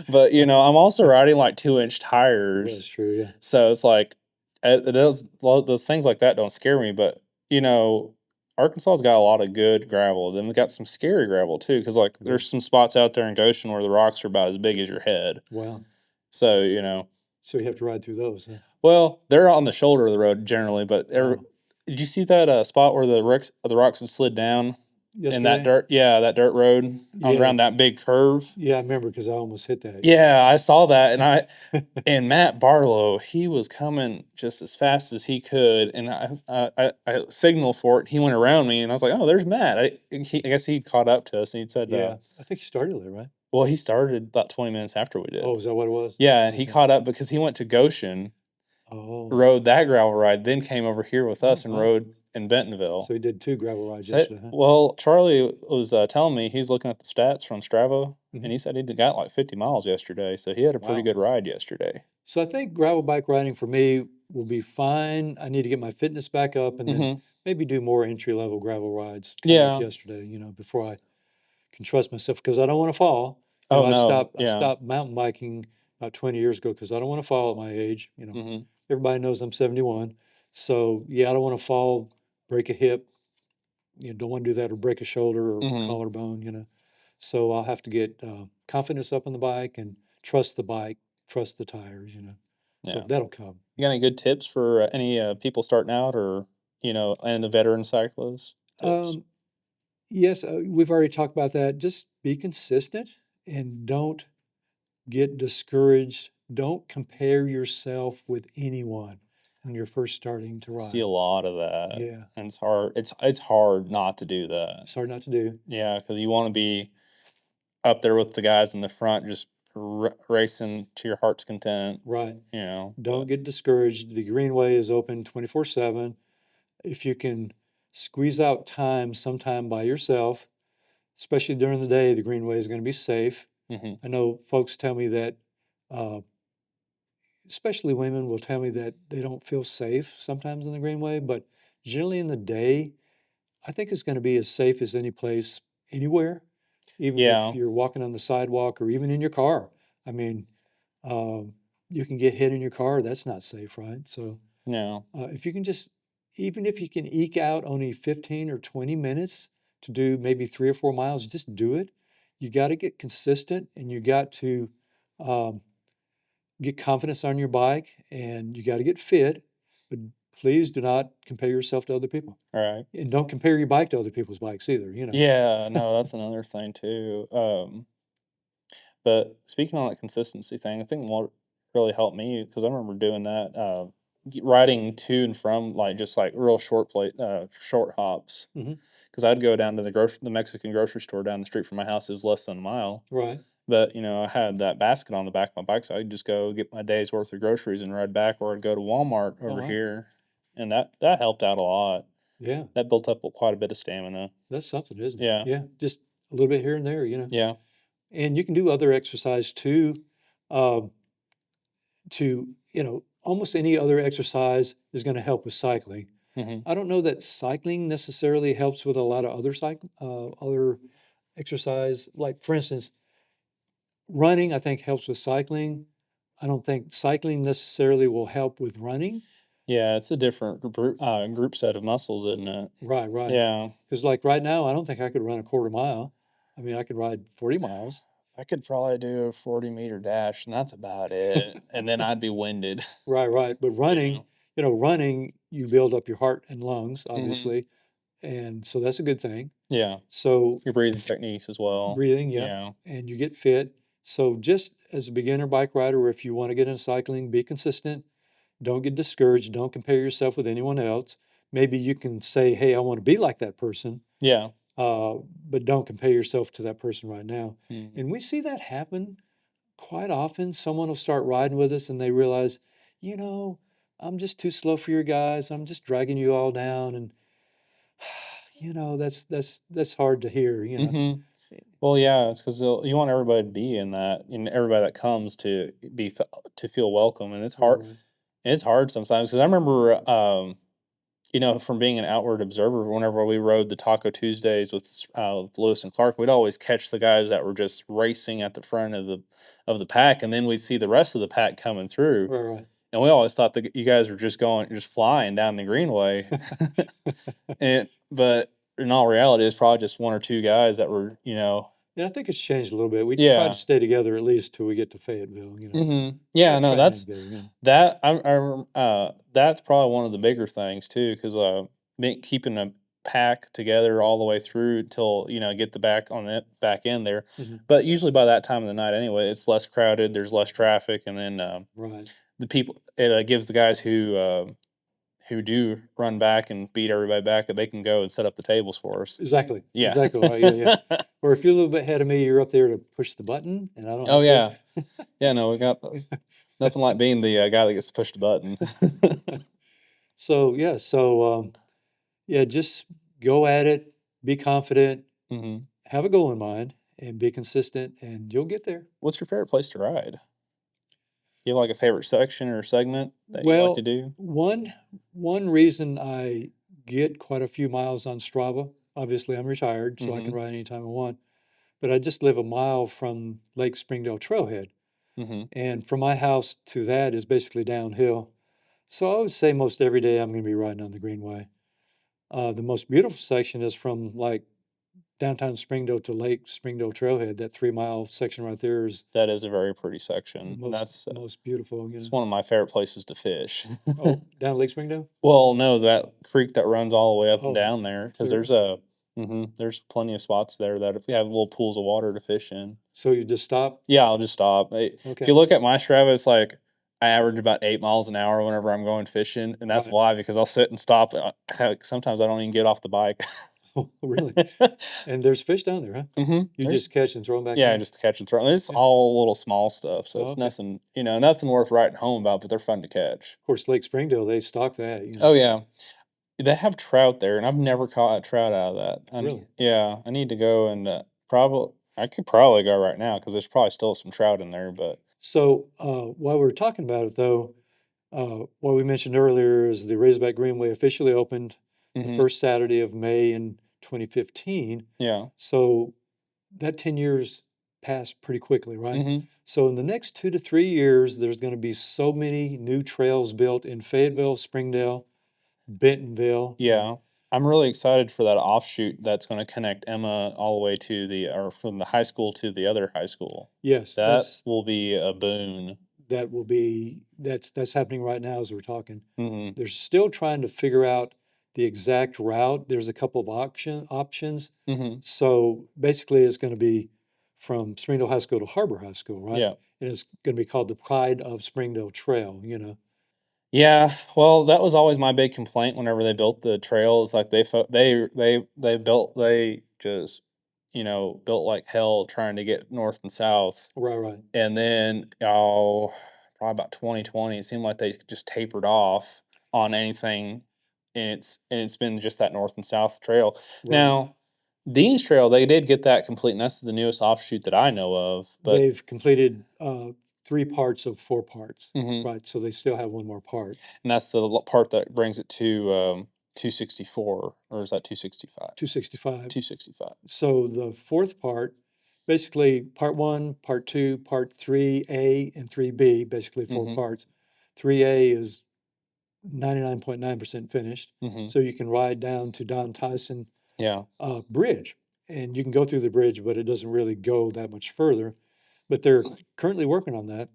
But you know, I'm also riding like 2 inch That's tires. true, yeah. So it's like those things like that don't scare me. But you know, Arkansas's got a lot of good gravel. Then they got some scary gravel too, because like Yeah. there's some spots out there in Goshen where the rocks are about as big as your head. Wow. So you know, So you have to ride through those, huh? well, they're on the shoulder of the road generally, but Oh, did you see that spot where the rocks had slid down in that yesterday? dirt? Yeah, that dirt road on Yeah. around that big curve. Yeah, I remember because I almost hit that. Yeah, I saw that, and Matt Barlow, he was coming just as fast as he could, and I signaled for it. He went around me, and I was like, "Oh, there's Matt." I guess he caught up to us, and he said, Yeah. I think you started there, right? "Well, he started about 20 minutes after we Oh, did." is that what it was? Yeah, and he Okay. caught up because he went to Goshen, Oh. rode that gravel ride, then came over here with Oh, us and wow. rode in Bentonville. So you did 2 gravel rides So, yesterday, huh? well, Charlie was telling me he's looking at the stats from Strava, and Mhm. he said he got like 50 miles yesterday. So he had a pretty Wow. good ride yesterday. So I think gravel bike riding for me will be fine. I need to get my fitness back up and then Hmm. maybe do more entry level gravel rides, kind of like Yeah. yesterday, you know, before I can trust myself because I don't want to fall. You Oh know, no. I Yeah. stopped mountain biking about 20 years ago because I don't want to fall at my age. Mhm. Everybody knows I'm 71. So, yeah, I don't want to fall, break a hip. Don't want to do that or break a shoulder or Mhm. collarbone. So I'll have to get confidence up on the bike and trust the bike, trust the tires. So Yeah. that'll come. You got any good tips for any people starting out, or and the veteran cyclists tips? Um, yes, we've already talked about that. Just be consistent and don't get discouraged. Don't compare yourself with anyone when you're first starting to I see a ride. lot of that, Yeah, and it's hard. It's hard not to do that. it's hard not to do. Yeah, because you want to be up there with the guys in the front, just racing to your heart's content. Right. Don't But get discouraged. The Greenway is open 24/7. If you can squeeze out time sometime by yourself, especially during the day, the Greenway is going to be safe. hmm I know folks tell me that, uh, especially women will tell me that they don't feel safe sometimes in the Greenway, but generally in the day, I think it's going to be as safe as any place anywhere, even if yeah, you're walking on the sidewalk or even in your car. I mean, um, you can get hit in your car. That's not safe, right? So yeah, if you can just, even if you can eke out only 15 or 20 minutes to do maybe 3 or 4 miles, just do it. You got to get consistent and you got to um, get confidence on your bike and you got to get fit. But please do not compare yourself to other people. all right. And don't compare your bike to other people's bikes either. Yeah, no, that's another thing too. But speaking on that consistency thing, I think what really helped me, because I remember doing that, riding to and from like just like real short hops. Hmm. Because I'd go down to the Mexican grocery store down the street from my house. It was less than a mile. Right. But I had that basket on the back of my bike, so I'd just go get my day's worth of groceries and ride back, or I'd go to Walmart Oh, over wow. here, and that helped out a lot. Yeah. That built up quite a bit of stamina. That's something, isn't it? Yeah, Yeah. Just a little bit here and there. yeah, And you can do other exercise too. Um, almost any other exercise is going to help with cycling. hmm I don't know that cycling necessarily helps with a lot of other exercise. Like for instance, running I think helps with cycling. I don't think cycling necessarily will help with running. yeah. It's a different group set of muscles, isn't it? Right, right. Yeah, Because like right now, I don't think I could run a quarter mile. I mean, I could ride 40 miles. I could probably do a 40-meter dash, and that's about it. And then I'd be winded. Right, right. But Yeah. running, you build up your heart and lungs, hmm obviously, and so that's a good thing. Yeah. So Your breathing techniques as well. breathing, yep, Yeah. and you get fit. So just as a beginner bike rider, if you want to get into cycling, be consistent. Don't get discouraged. Don't compare yourself with anyone else. Maybe you can say, "Hey, I want to be like that person," Yeah. uh, but don't compare yourself to that person right now. Mhm. And we see that happen quite often. Someone will start riding with us, and they realize, you know, I'm just too slow for your guys. I'm just dragging you all down, and that's hard to hear. Mhm. Well, yeah, it's because you want everybody to be in that, and everybody that comes to feel welcome, and it's hard. Right. It's hard sometimes because I remember, from being an outward observer, whenever we rode the Taco Tuesdays with Lewis and Clark, we'd always catch the guys that were just racing at the front of the pack, and then we'd see the rest of the pack coming through, Right, and we always thought that you guys were just flying down the Greenway, right. but in all reality, it's probably just one or two guys that were, Yeah, I think it's changed a little bit. We try to yeah. stay together at least till we get to Fayetteville. Yeah, Or no, Triangle. that's probably one of the bigger things too, because keeping a pack together all the way through till get the back end there. Mhm. But usually by that time of the night, anyway, it's less crowded. There's less traffic, and then Right. the people it gives the guys who do run back and beat everybody back that they can go and set up the tables for us. Exactly. Yeah. Exactly right. Yeah, yeah. Or if you're a little bit ahead of me, you're up there to push the button, and I don't Oh have to. yeah. Yeah. No, we got nothing like being the guy that gets to push the button. So yeah, yeah, just go at it, be confident, hmm have a goal in mind, and be consistent, and you'll get there. What's your favorite place to ride? You have like a favorite section or segment that you like to Well, do? one reason I get quite a few miles on Strava, obviously I'm retired, so I can hmm ride anytime I want, but I just live a mile from Lake Springdale Trailhead. Mm-hmm. And from my house to that is basically downhill. So I would say most every day I'm going to be riding on the Greenway. The most beautiful section is from like downtown Springdale to Lake Springdale Trailhead. That 3 mile section right there is That is a very pretty the section. And most beautiful. it's one of my favorite places to fish. Oh, down Lake Springdale? Well, no, that creek that runs all the way up and Oh, down there, because clear. there's plenty of spots there that if you have little pools of water to fish in. So you just stop? Yeah, I'll just stop. If you Okay. look at my Strava, it's like I average about 8 miles an hour whenever I'm going fishing, and that's Right. why, because I'll sit and stop. Heck, sometimes I don't even get off the bike. Oh, really? And there's fish down there, huh? You There's just catch and throw them back Yeah, in? just to catch and throw. And it's Yeah. all little small stuff, so Oh, it's okay. nothing, nothing worth writing home about, but they're fun to catch. Of course, Lake Springdale, they stock that. Oh yeah, they have trout there, and I've never caught a trout out of that. Really. Yeah, I need to go and probably I could probably go right now because there's probably still some trout in there. But So while we're talking about it, though, what we mentioned earlier is the Razorback Greenway officially opened the hmm first Saturday of May in 2015. yeah, So that 10 years passed pretty quickly, right? hmm So in the next 2 to 3 years, there's going to be so many new trails built in Fayetteville, Springdale, Bentonville. yeah. I'm really excited for that offshoot that's going to connect Emma all the way to or from the high school to the other high school. Yes, That will be a boon. that's happening right now as we're talking. hmm They're still trying to figure out the exact route. There's a couple of options. hmm So basically, it's going to be from Springdale High School to Harbor High School, right? Yeah. And it's going to be called the Pride of Springdale Trail. Yeah, well, that was always my big complaint whenever they built the trails. Like they just built like hell trying to get north and south, Right, right. and then probably about 2020, it seemed like they just tapered off on anything, and it's been just that north and south trail. Right. Now, Dean's Trail, they did get that complete, and that's the newest offshoot that I know of. But They've completed 3 parts of 4 parts, mhm. right? So they still have one more part. And that's the part that brings it to 264, or is that 265? 265. 265. So the fourth part, basically part one, part two, part 3A, and 3B, basically four Mm-hmm. parts. 3A is 99.9% finished. Mm-hmm. So you can ride down to Don Tyson Yeah. Bridge, and you can go through the bridge, but it doesn't really go that much further. But they're currently working on that.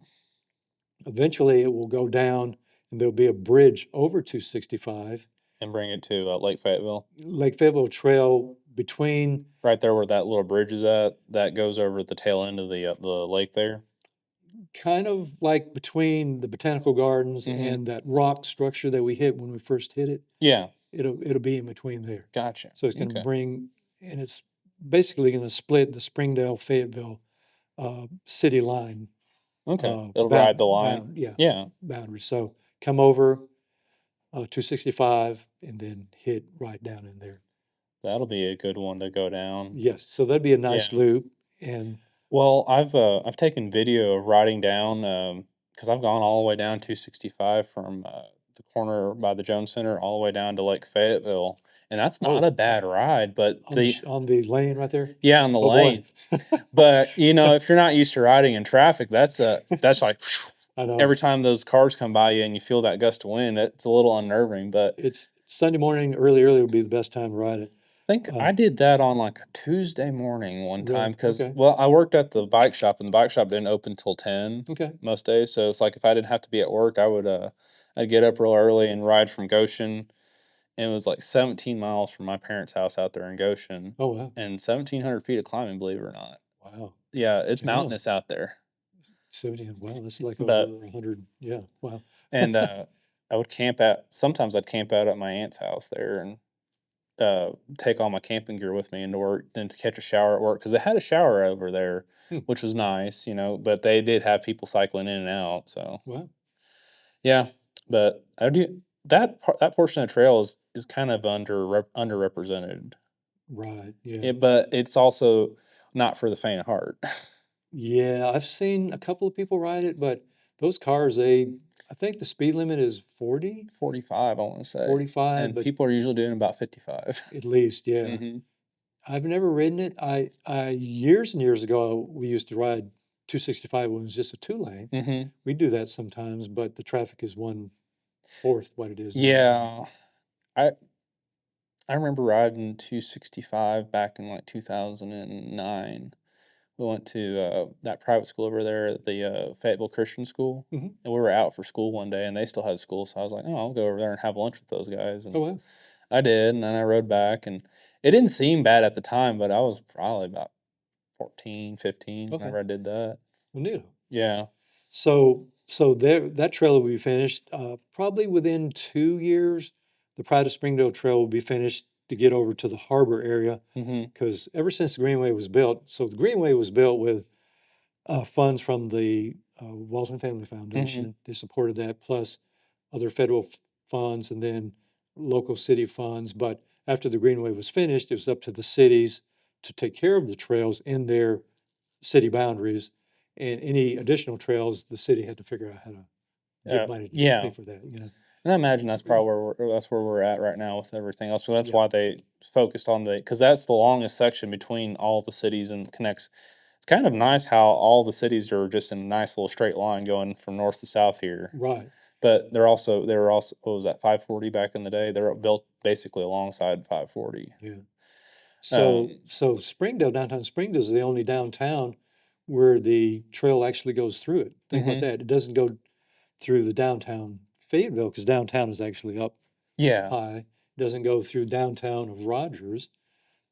Eventually, it will go down, and there'll be a bridge over 265. And bring it to Lake Fayetteville, Lake Fayetteville Trail between right there where that little bridge is at. That goes over the tail end of the lake there. kind of like between the botanical gardens Mm-hmm. and that rock structure that we hit when we first hit it. Yeah. It'll be in between there. Gotcha. So it's going to Okay. bring, and it's basically going to split the Springdale Fayetteville city line Okay. It'll ride the line. yeah, Yeah. boundary. So come over 265 and then hit right down in there. That'll be a good one to go down. Yes, so that'd be a nice Yeah. loop. And Well, I've taken video of riding down because I've gone all the way down 265 from the corner by the Jones Center all the way down to Lake Fayetteville, and that's not oh, a bad ride. But on the lane right there. yeah, on the Oh boy. lane. But if you're not used to riding in traffic, that's like I know. every time those cars come by you and you feel that gust of wind, it's a little unnerving. But It's Sunday morning, early would be the best time to ride it. I think I did that on like a Tuesday morning one time Really? because, Okay. well, I worked at the bike shop and the bike shop didn't open till 10 Okay. most days. So it's like if I didn't have to be at work, I'd get up real early and ride from Goshen. And it was like 17 miles from my parents' house out there in Goshen Oh wow. and 1,700 feet of climbing, believe it or not. Wow. Yeah, it's Yeah. mountainous out there. 70. Wow, that's like But over 100. Yeah. Wow. and I would camp out. Sometimes I'd camp out at my aunt's house there and take all my camping gear with me into work, then to catch a shower at work because they had a shower over there, Hmm. which was nice, But they did have people cycling in and out, so Wow. yeah. But I do that portion of the trail is kind of underrepresented. Right. Yeah. But it's also not for the faint of heart. Yeah. I've seen a couple of people ride it, but those cars, I think the speed limit is 40, 45, I want to say, 45, and but people are usually doing about 55. at least, yeah. hmm I've never ridden it. I years and years ago we used to ride 265 when it was just a 2-lane. Mhm. We do that sometimes, but the traffic is 1/4 what it is now. Yeah. I I remember riding 265 back in, like, 2009. We went to, that private school over there at the, Fayetteville Christian School, Mhm. and we were out for school one day, and they still had school, so I was like, "Oh, I'll go over there and have lunch with those guys," and Oh, wow. I did, and then I rode back, and it didn't seem bad at the time, but I was probably about 14, 15 Okay. whenever I did that. Well, neat. Yeah. So there, that trail will be finished, probably within 2 years. The Pride of Springdale Trail will be finished to get over to the harbor area, Mhm. because ever since the Greenway was built, so the Greenway was built with funds from the Walton Family Mhm. Foundation. They supported that, plus other federal funds and then local city funds. But after the Greenway was finished, it was up to the cities to take care of the trails in their city boundaries. And any additional trails, the city had to figure out how to get money to pay Yeah. for that, you know? And I imagine that's probably that's where we're at right now with everything else, but that's Yeah, why they focused on because that's the longest section between all the cities and connects. It's kind of nice how all the cities are just in a nice little straight line going from north to south here. right. But they were also what was that 540 back in the day? They were built basically alongside 540. Yeah. So, Um, so Springdale, downtown Springdale is the only downtown where the trail actually goes through it. Think about mhm. that. It doesn't go through the downtown Fayetteville, because downtown is actually up Yeah. high. It doesn't go through downtown of Rogers.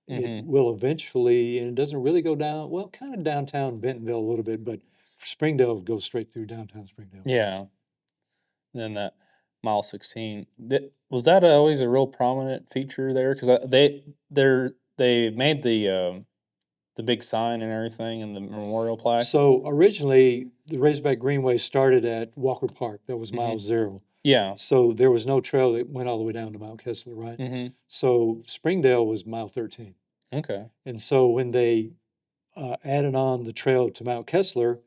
It Mhm. will eventually, and it doesn't really go down, well, kind of downtown Bentonville a little bit, but Springdale goes straight through downtown Springdale. Yeah. And then that mile 16, was that always a real prominent feature there? Because they made the big sign and everything and the memorial plaque. So originally, the Razorback Greenway started at Walker Park. That was mile Mhm. 0. Yeah. So there was no trail that went all the way down to Mount Kessler, right? Mhm. So Springdale was mile 13. Okay. And so when they added on the trail to Mount Kessler,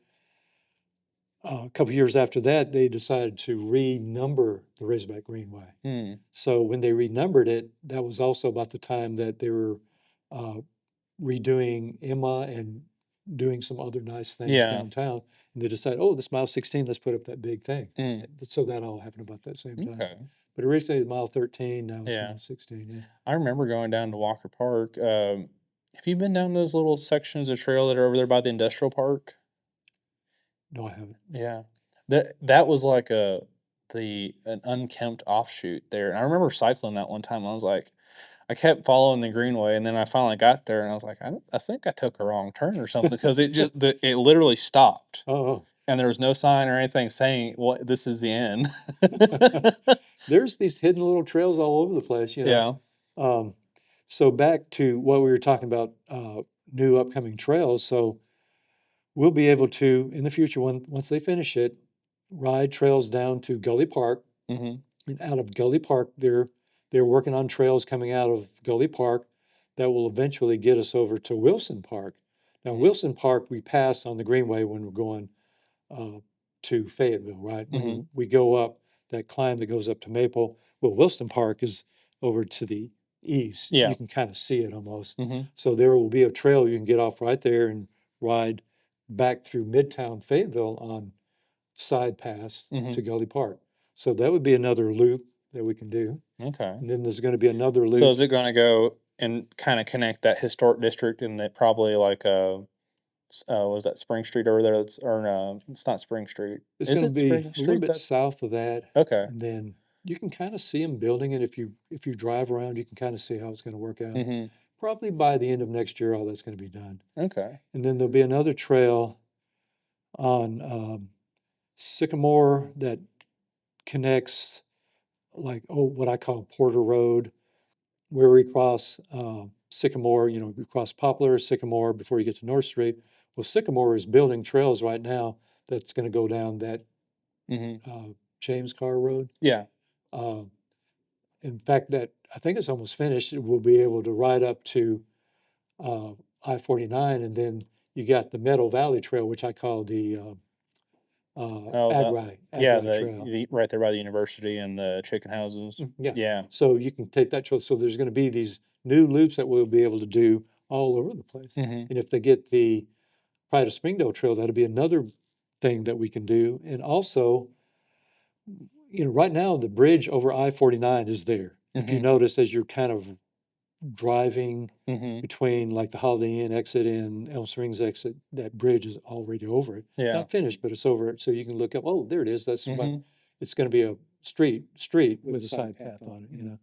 a couple years after that, they decided to renumber the Razorback Greenway. Mm. So when they renumbered it, that was also about the time that they were uh, redoing Emma and doing some other nice things Yeah. downtown. And they decided, oh, this mile 16, let's put up that big thing. Mm. So that all happened about that same time. Okay. But originally it was mile 13, now it's Yeah. mile 16. Yeah. I remember going down to Walker Park. Have you been down those little sections of trail that are over there by the industrial park? No, I haven't. Yeah. That was like an unkempt offshoot there. And I remember cycling that one time. I was like, I kept following the greenway, and then I finally got there, and I was like, I think I took a wrong turn or something because it literally stopped, Oh, and there was no sign or anything saying what this is the end. oh. There's these hidden little trails all over the place, you know. Yeah. Um, so back to what we were talking about, new upcoming trails. So we'll be able to, in the future, once they finish it, ride trails down to Gully Park. Hmm. And out of Gully Park, they're working on trails coming out of Gully Park that will eventually get us over to Wilson Park. Now, Wilson Park, we pass on the Greenway when we're going uh, to Fayetteville, right? When Hmm. we go up that climb that goes up to Maple. Well, Wilson Park is over to the east. You Yeah. can kind of see it almost. Hmm. So there will be a trail you can get off right there and ride back through Midtown Fayetteville on side pass Hmm. to Gully Park. So that would be another loop that we can do. Okay. And then there's going to be another So loop. is it going to go and kind of connect that historic district and that probably like was that Spring Street over there? That's or no, it's not Spring Street. It's Is going to it be Spring a little Street? bit That's south of that. okay. And then you can kind of see them building it. If you drive around, you can kind of see how it's going to work out. Hmm. Probably by the end of next year, all that's going to be done. Okay. And then there'll be another trail on Sycamore that connects, like, oh, what I call Porter Road, where we cross Sycamore. You know, we cross Poplar, Sycamore before you get to North Street. Well, Sycamore is building trails right now that's going to go down that Hmm. James Carr Road. Yeah. Uh, in fact, that I think it's almost finished. We'll be able to ride up to uh, I-49, and then you got the Meadow Valley Trail, which I call the Oh, Ag yeah, Ride Trail. right there by the university and the chicken houses. Yeah. Yeah. So you can take that trail. So there's going to be these new loops that we'll be able to do all over the place. Hmm. And if they get the prior to Springdale Trail, that'll be another thing that we can do. And also, right now the bridge over I-49 is there. If you Mhm. notice, as you're kind of driving Mhm. between like the Holiday Inn exit and Elm Springs exit, that bridge is already over it. It's Yeah. not finished, but it's over it. So you can look up, oh, there it is. That's what Mhm. it's going to be, a street with a side path on it.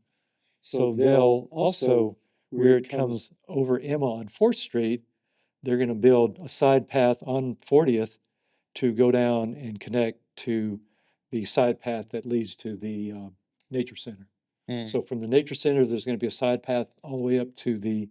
So they'll also, where it comes over Emma on 4th Street, they're going to build a side path on 40th to go down and connect to the side path that leads to the nature center. Mm. So from the nature center, there's going to be a side path all the way up to the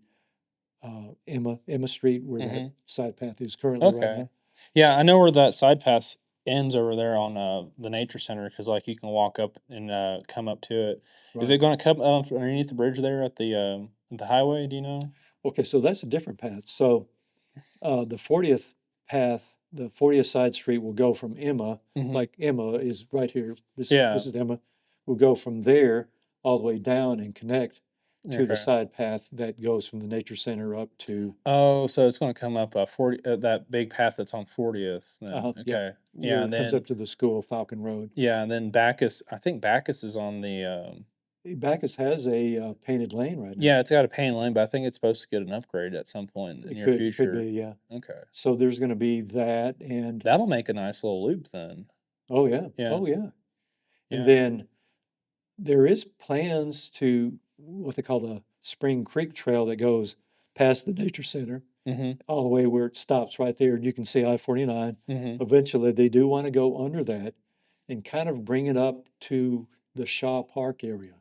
Emma Street, where that Mhm. side path is currently right Okay. now. Yeah, I know where that side path ends over there on, the nature center because like, you can walk up and, come up to it. Is Right. it gonna come up underneath the bridge there at the highway, do you know? Okay, so that's a different path. So the 40th path, the 40th side street will go from Emma, Mhm. like Emma is right here. Yeah. This is Emma. We'll go from there all the way down and connect to the Okay. side path that goes from the nature center up to, Oh, so it's gonna come up, 40 that big path that's on 40th then, yep, okay. Yeah, where and it comes up then to the school, Falcon Road. Bacchus I think Bacchus is on the, Bacchus has a painted lane right now. yeah, it's got a paint lane, but I think it's supposed to get an upgrade at some point in the near It could be, future. yeah. Okay. So there's going to be that, and That'll make a nice little loop then. oh yeah, Yeah, oh yeah. And yeah. then there is plans to what they call the Spring Creek Trail that goes past the nature center Mhm, all the way where it stops right there, and you can see I-49. mhm. Eventually, they do want to go under that and kind of bring it up to the Shaw Park area.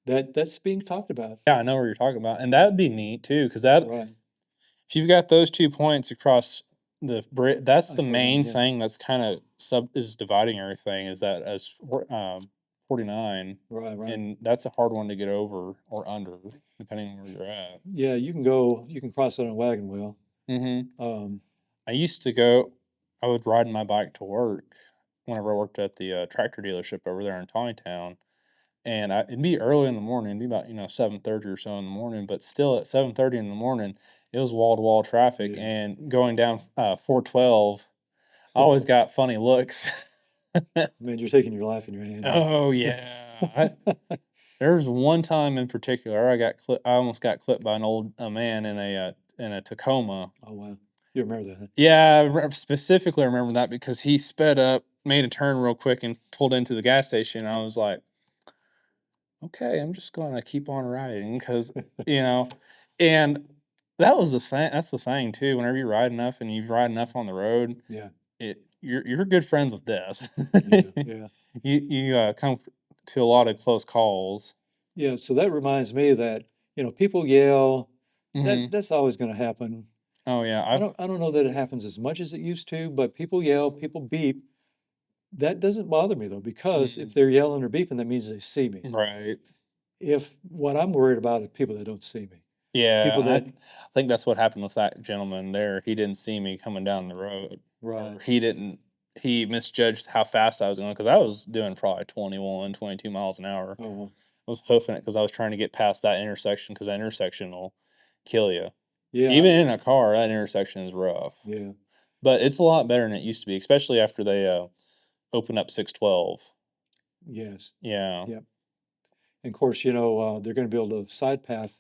That's being talked about. Yeah, I know what you're talking about, and that'd be neat too, because that Right. if you've got those 2 points across the bridge, that's the I-49, main yeah. thing that's kinda is dividing everything is that 49, Right, right. and that's a hard one to get over or under, depending on where you're at. Yeah, you can cross it on a wagon wheel. Mhm. Um, I used to go I would ride my bike to work whenever I worked at the, tractor dealership over there in Town. And it'd be early in the morning, it'd be about, 7:30 or so in the morning, but still at 7:30 in the morning, it was wall to wall traffic, yeah. and going down, 412, I always got funny looks. Man, you're taking your life in your hands there. Oh, yeah. There's one time in particular, I almost got clipped by an old a man in a Tacoma. Oh, wow. You remember that, huh? Yeah, specifically remember that because he sped up, made a turn real quick, and pulled into the gas station. I was like, okay, I'm just gonna keep on riding because, you know, and that's the thing too. Whenever you ride enough and you ride enough on the road, Yeah, you're good friends with death. yeah, yeah. You come to a lot of close calls. Yeah, so that reminds me that, people yell. Hmm. That's always gonna happen. Oh yeah, I don't know that it happens as much as it used to, but people yell, people beep. That doesn't bother me though, because if mm, they're yelling or beeping, that means they see me. right. If what I'm worried about is people that don't see me. Yeah, People that, I think that's what happened with that gentleman there. He didn't see me coming down the road, or right. he misjudged how fast I was going because I was doing probably 21, 22 miles an hour. Oh, well, I was hoofing it because I was trying to get past that intersection because that intersection will kill you. yeah, Even in a car, that intersection is rough, yeah. but it's a lot better than it used to be, especially after they opened up 612. Yes. Yeah. Yep. And of course, they're gonna build a side path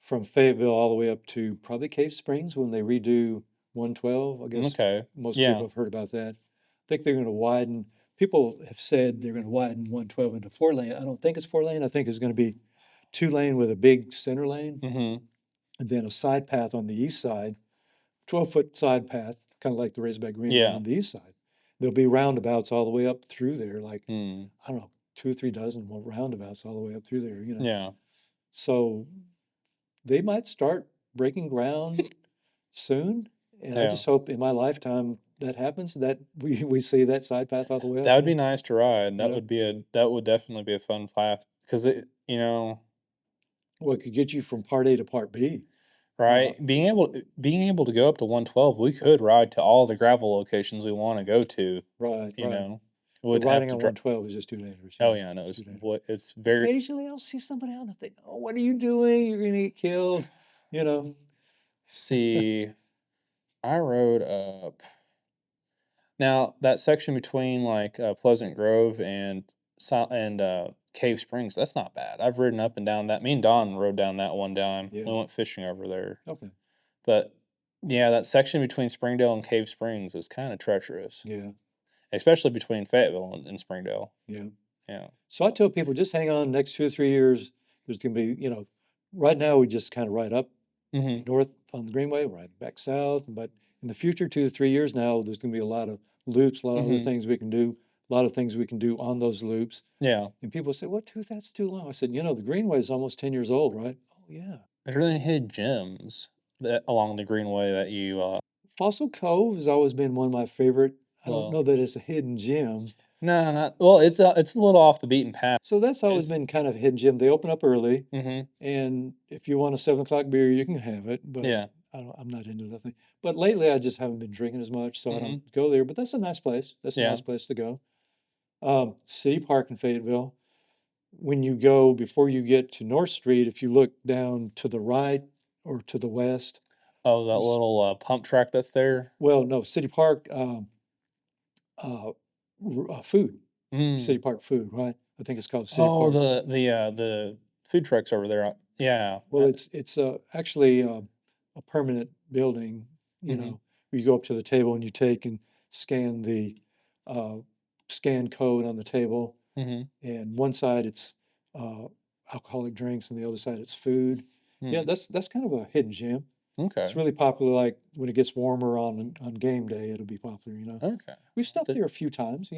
from Fayetteville all the way up to probably Cave Springs when they redo 112. I guess Okay. most Yeah. people have heard about that. I think they're going to widen. People have said they're going to widen 112 into 4 lane. I don't think it's 4 lane. I think it's going to be 2 lane with a big center lane, Hmm. and then a side path on the east side, 12-foot side path, kind of like the Razorback Greenway Yeah. on the east side. There'll be roundabouts all the way up through there, like, Mm. I don't know, 2 or 3 dozen more roundabouts all the way up through there. Yeah. So they might start breaking ground soon. And I Yeah. just hope in my lifetime that happens, that we see that side path all the way up. That would be nice to ride. Yeah. That would definitely be a fun path because Well, it could get you from part A to part B. Uh, right? Being able to go up to 112, we could ride to all the gravel locations we want to go to, right, you right. know. But Would have riding to on drive. 112 is just too dangerous. Oh Yeah, yeah, no, it's too dangerous. it's very Occasionally I'll see somebody out and I think, oh, what are you doing? You're gonna get killed. You know. see I rode up now that section between like Pleasant Grove and Cave Springs. That's not bad. I've ridden up and down that. Me and Don rode down that one time. Yeah. We went fishing over there. Okay. But yeah, that section between Springdale and Cave Springs is kind of treacherous, Yeah. especially between Fayetteville and Springdale. Yeah. Yeah. So I tell people just hang on. Next 2 or 3 years, there's going to be, right now we just kind of ride up Hmm. north on the Greenway, ride back south. But in the future, 2 to 3 years now, there's going to be a lot of loops, a lot of other Hmm. things we can do, a lot of things we can do on those loops. Yeah. And people say, "What? That's too long." I said, "The Greenway is almost 10 years old, right?" Oh yeah. There's really hidden gems that along the Greenway that you Fossil Cove has always been one of my favorite. I don't well know that it's a hidden gem. no, not well. It's a little off the beaten path. So that's always It's been kind of a hidden gem. They open up early, hmm and if you want a 7 o'clock beer, you can have it. But yeah. I'm not into that thing. But lately, I just haven't been drinking as much, so I Hmm. don't go there. But that's a nice place. That's a Yeah. nice place to go. City Park in Fayetteville. When you go before you get to North Street, if you look down to the right or to the west, Oh, that there's little pump track that's there. well, no, City Park uh, food, City Mm. Park food, right? I think it's called City Oh, Park. the food trucks over there. Yeah. Well, it's actually a permanent building. Mm-hmm. Where you go up to the table and you take and scan the uh, scan code on the table, Mm-hmm. and one side it's uh, alcoholic drinks, and the other side it's food. Yeah, Mm. that's kind of a hidden gem. It's Okay. really popular. Like when it gets warmer on game day, it'll be popular. Okay. We've stopped there a few times.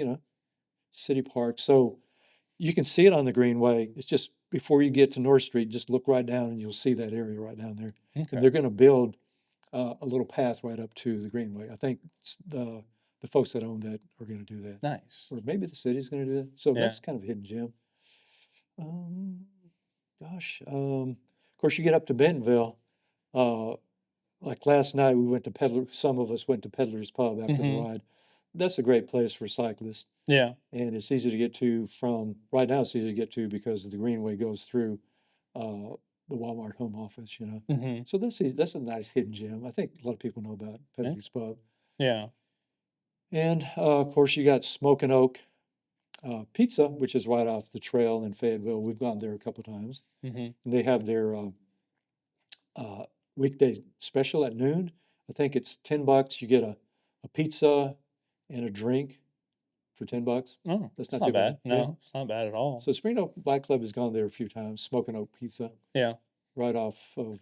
City Park. So you can see it on the Greenway. It's just before you get to North Street, just look right down and you'll see that area right down there. And Okay. they're going to build a little path right up to the Greenway. I think the folks that own that are going to do that, Nice. or maybe the city's going to do that. So Yeah. that's kind of a hidden gem. Um, of course, you get up to Bentonville. Uh, like last night, we went to Peddler. Some of us went to Peddler's Pub after the Mm-hmm. ride. That's a great place for cyclists, Yeah. and it's easy to get to from right now. It's easy to get to because the Greenway goes through the Walmart home office. Mm-hmm. So that's easy. That's a nice hidden gem. I think a lot of people know about Yeah. Peddler's Pub. Yeah. And of course, you got Smoke and Oak Pizza, which is right off the trail in Fayetteville. We've gone there a couple times, Mm-hmm. and they have their uh, weekday special at noon. I think it's $10. You get a pizza and a drink for $10. Oh, That's it's not not too bad. bad. Yeah. No, it's not bad at all. So Springdale Bike Club has gone there a few times. Smoking Oak Pizza, Yeah. right off of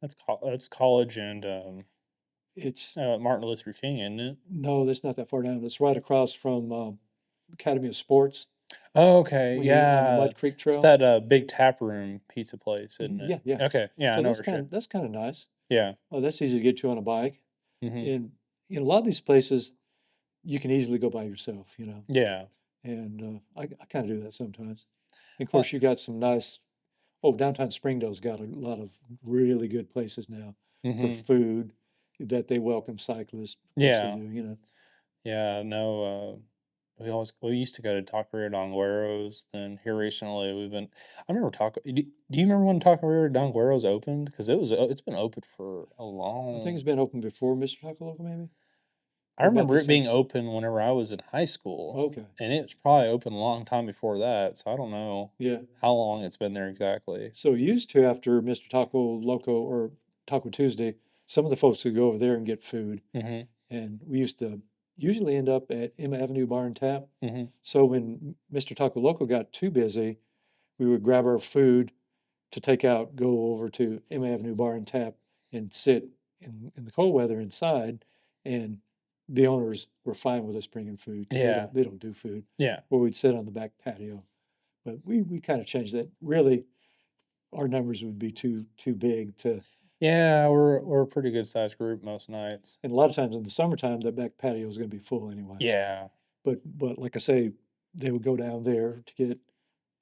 That's college and it's Martin Luther King, isn't it? no, that's not that far down. It's right across from Academy of Sports Oh, okay. when you're on the Yeah. Mud Creek It's Trail. that big tap room pizza place, isn't it? Yeah, yeah. Okay. Yeah, I So know where it's at. that's kind of nice. Yeah. Oh, that's easy to get to on a bike. Mm-hmm. And in a lot of these places, you can easily go by yourself. Yeah. And I kind of do that sometimes. And of Uh, course, you got some nice. Oh, downtown Springdale's got a lot of really good places now for mm-hmm. food that they welcome cyclists. Of course, they Yeah. do. Yeah. No. We used to go to Taqueria Don Guero's. Then here recently we've been. I remember Taco. Do you remember when Taqueria Don Guero's opened? Because it's been open for a I think long. it's been open before Mr. Taco Loco, maybe, I or about remember the it same. being open whenever I was in high school, Okay, and it was probably open a long time before that. So I don't know yeah. how long it's been there exactly. So used to after Mr. Taco Loco or Taco Tuesday, some of the folks would go over there and get food, Mhm, and we used to usually end up at M Avenue Bar and Tap. mhm. So when Mr. Taco Loco got too busy, we would grab our food to take out, go over to M Avenue Bar and Tap and sit in the cold weather inside. And the owners were fine with us bringing food because Yeah, they don't do food. yeah. Or we'd sit on the back patio. But we kind of changed that. Really, our numbers would be too big to. Yeah, we're a pretty good sized group most nights. And a lot of times in the summertime, that back patio is going to be full anyway. Yeah. But like I say, they would go down there to get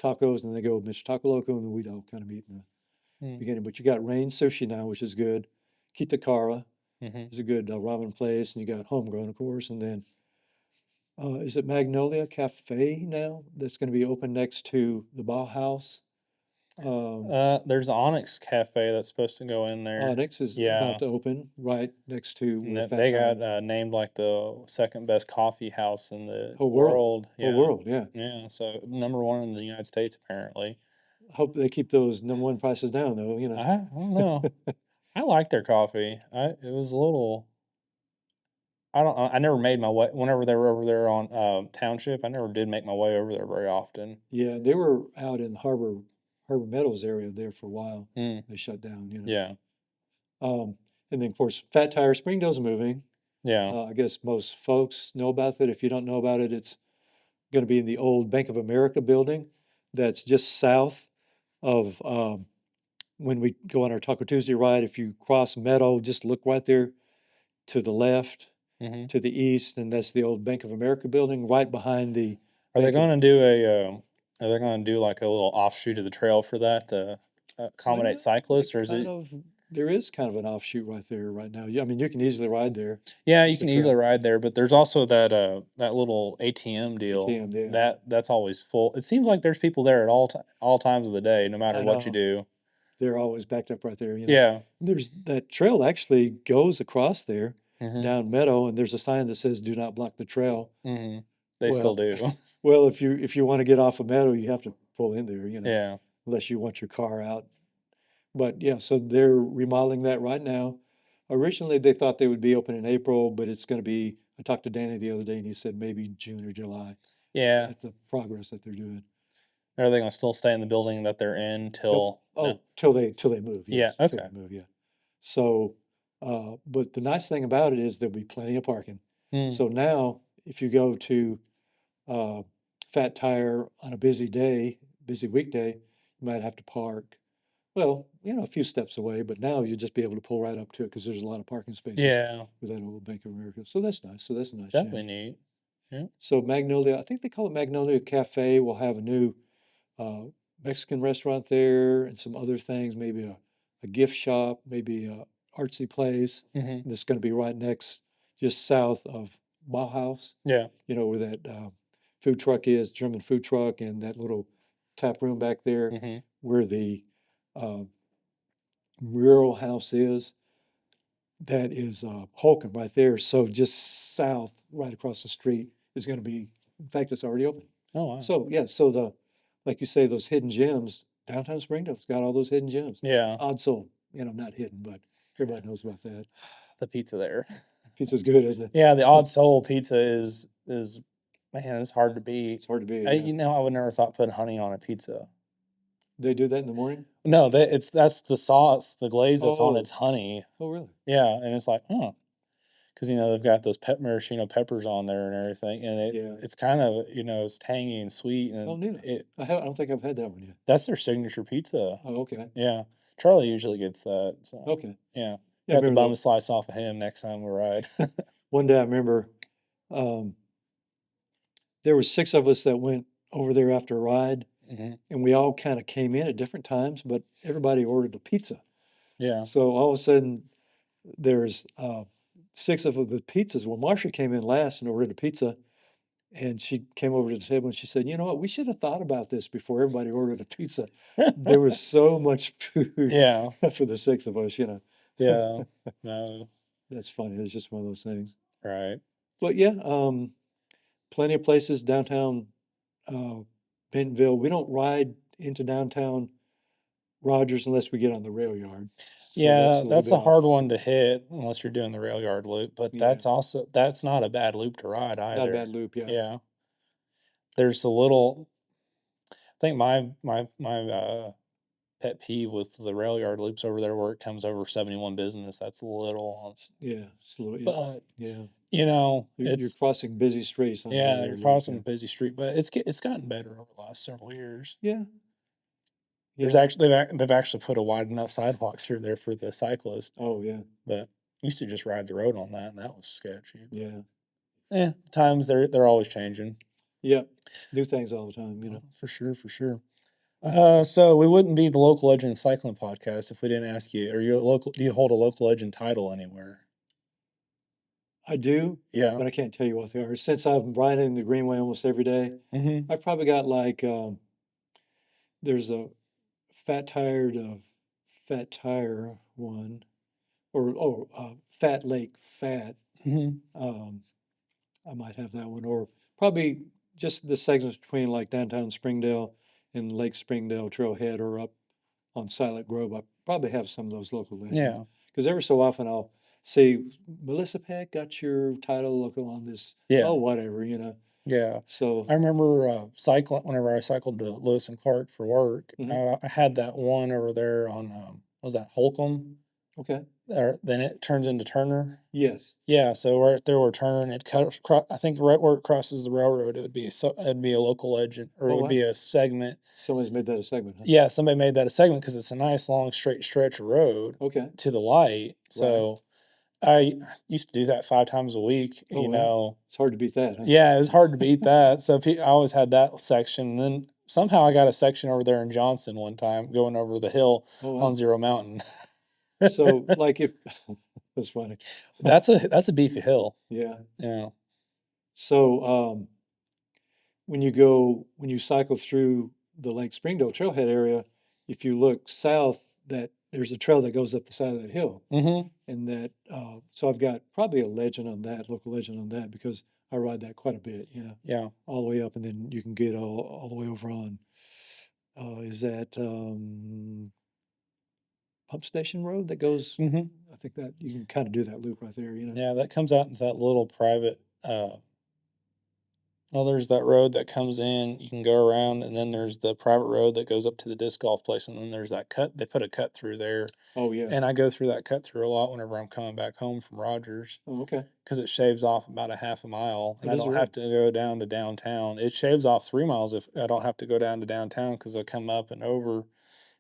tacos, and they go with Mr. Taco Loco, and then we'd all kind of meet in the Mm, beginning. But you got Rain Sushi now, which is good. Kitakara mhm. is a good ramen place, and you got Homegrown, of course. And then is it Magnolia Cafe now that's going to be open next to the Bauhaus? There's Onyx Cafe that's supposed to go in there. Onyx is about Yeah, to open right next to and where Fat they Tire. got named like the second best coffee house in the Whole world, world. whole Yeah, world, yeah. yeah. So #1 in the United States apparently. Hope they keep those #1 prices down though, I don't know. I like their coffee. It was a little. I never made my way whenever they were over there on Township. I never did make my way over there very often. Yeah, they were out in Harbor Meadows area there for a while. Mm, They shut down. yeah, And then of course Fat Tire Springdale's moving. yeah. I guess most folks know about it. If you don't know about it, it's going to be in the old Bank of America building that's just south of when we go on our Taco Tuesday ride. If you cross Meadow, just look right there to the left, Hmm. to the east, and that's the old Bank of America building right behind the Are they Bank of. going to do a? Are they going to do like a little offshoot of the trail for that to accommodate Well, they cyclists, or is kind it? of there is kind of an offshoot right there right now. Yeah, I mean you can easily ride there Yeah, you off the can easily trail. ride there, but there's also that little ATM deal ATM, yeah. that's always full. It seems like there's people there at all times of the day, no matter I what you know. do. They're always backed up right there. Yeah. There's that trail actually goes across there Mhm. down Meadow, and there's a sign that says "Do not block the trail." Mhm. They still Well, do. well, if you want to get off of Meadow, you have to pull in there, Yeah. unless you want your car out. But yeah, so they're remodeling that right now. Originally, they thought they would be open in April, but it's going to be. I talked to Danny the other day, and he said maybe June or July Yeah. at the progress that they're doing. Are they gonna still stay in the building that they're in Yep. till no? Oh, till they move. Yeah. Yes, till Okay. they move. Yeah. So, but the nice thing about it is there'll be plenty of parking. Mm. So now, if you go to uh, Fat Tire on a busy day, busy weekday, you might have to park, well, a few steps away, but now you'll just be able to pull right up to it because there's a lot of parking spaces Yeah. with that old Bank of America. So that's nice. So that's a nice Definitely change. neat. Yeah. So Magnolia, I think they call it Magnolia Cafe, will have a new uh, Mexican restaurant there and some other things, maybe a gift shop, maybe a artsy place. Mhm. And it's going to be right next, just south of Bauhaus, Yeah. where that food truck is, German food truck, and that little tap room back there Mhm. where the uh, mural house is. That is Holcomb right there. So just south, right across the street, is going to be, in fact, it's already open. Oh wow. So yeah, so like you say, those hidden gems, downtown Springdale's got all those hidden gems. Yeah. Odd soul, not hidden, but everybody knows about that. The pizza there. Pizza's good, isn't it? Yeah, the Odd Soul pizza is man, it's hard to beat. It's hard to beat, yeah. I would never thought put honey on a pizza. They do that in the morning? No, that's the sauce, the glaze that's on Oh, it's honey. oh, really? Yeah, and it's like, huh, because they've got those maraschino peppers on there and everything, and Yeah. it's kind of it's tangy and sweet, Oh, and neat. I don't think I've had that one yet. that's their signature pizza. Oh, okay. Yeah, Charlie usually gets that. So Okay. yeah, Yeah, I we have to remember bum a slice off of him next time we ride. one day I remember um, there were 6 of us that went over there after a ride, Hmm. and we all kind of came in at different times, but everybody ordered a pizza. Yeah. So all of a sudden, there's 6 of the pizzas. Well, Marcia came in last and ordered a pizza, and she came over to the table and she said, "You know what? We should have thought about this before everybody ordered a pizza. There was so much food Yeah. for the 6 of us." Yeah. No. That's funny. It's just one of those things. Right. But yeah, plenty of places downtown uh, Bentonville. We don't ride into downtown Rogers unless we get on the rail yard. So that's Yeah, a little that's bit a off. hard one to hit unless you're doing the rail yard loop, but Yeah, that's not a bad loop to ride not a either. bad loop. Yeah, Yeah. There's a little I think pet peeve with the rail yard loops over there where it comes over 71 business, that's a little yeah, it's a little. but Yeah, you're it's crossing busy streets on the rail yeah, you're yard loop. crossing Yeah, a busy street, but it's gotten better over the last several years. yeah, There's yeah. actually they've actually put a wide enough sidewalk through there for the cyclist, Oh, yeah, but used to just ride the road on that, and that was sketchy. But yeah, times they're always changing. yeah. New things all the time. For sure, for sure. So we wouldn't be the local legend cycling podcast if we didn't ask you: Are you a local? Do you hold a local legend title anywhere? I do, Yeah. but I can't tell you what they are. Since I'm riding the Greenway almost every day, Hmm. I've probably got like there's a Fat Tired Fat Tire one, or Fat Lake Fat. Mhm. Um, I might have that one, or probably just the segments between like downtown Springdale and Lake Springdale Trailhead, or up on Silent Grove. I probably have some of those local legends Yeah. because every so often I'll see Melissa Peck got your title local on this. Oh, Yeah. whatever, Yeah. So, I remember, cycling whenever I cycled to Lewis and Clark for work, mhm, I had that one over there on, was that Holcomb? okay, Or then it turns into Turner? yes. Yeah, so right there where Turner, it cuts I think right where it crosses the railroad, it'd be a local legend, or it Oh, would wow. be a segment. Somebody's made that a segment, huh? Yeah, somebody made that a segment because it's a nice long straight stretch of road Okay, to the light. right. So I used to do that 5 times a week, Oh, well, it's hard to beat that, huh? Yeah, it's hard to beat that. So I always had that section, and then somehow I got a section over there in Johnson one time going over the hill Oh, on wow. Zero Mountain. So, like, if that's funny. That's a beefy hill. Yeah. Yeah. So, when you cycle through the Lake Springdale trailhead area, if you look south, that there's a trail that goes up the side of that hill, Mhm. and so I've got probably a legend on that, local legend on that, because I ride that quite a bit, Yeah. all the way up, and then you can get all the way over on, is that Pump Station Road that goes? Mhm. I think that you can kind of do that loop right there. Yeah, that comes out into that little private, well, there's that road that comes in, you can go around, and then there's the private road that goes up to the disc golf place, and then there's that cut. They put a cut through there, Oh, yeah. and I go through that cut through a lot whenever I'm coming back home from Rogers. Oh, okay. Because it shaves off about a half a mile, Oh, and I does it don't really? have to go down to downtown. It shaves off 3 miles if I don't have to go down to downtown because I come up and over,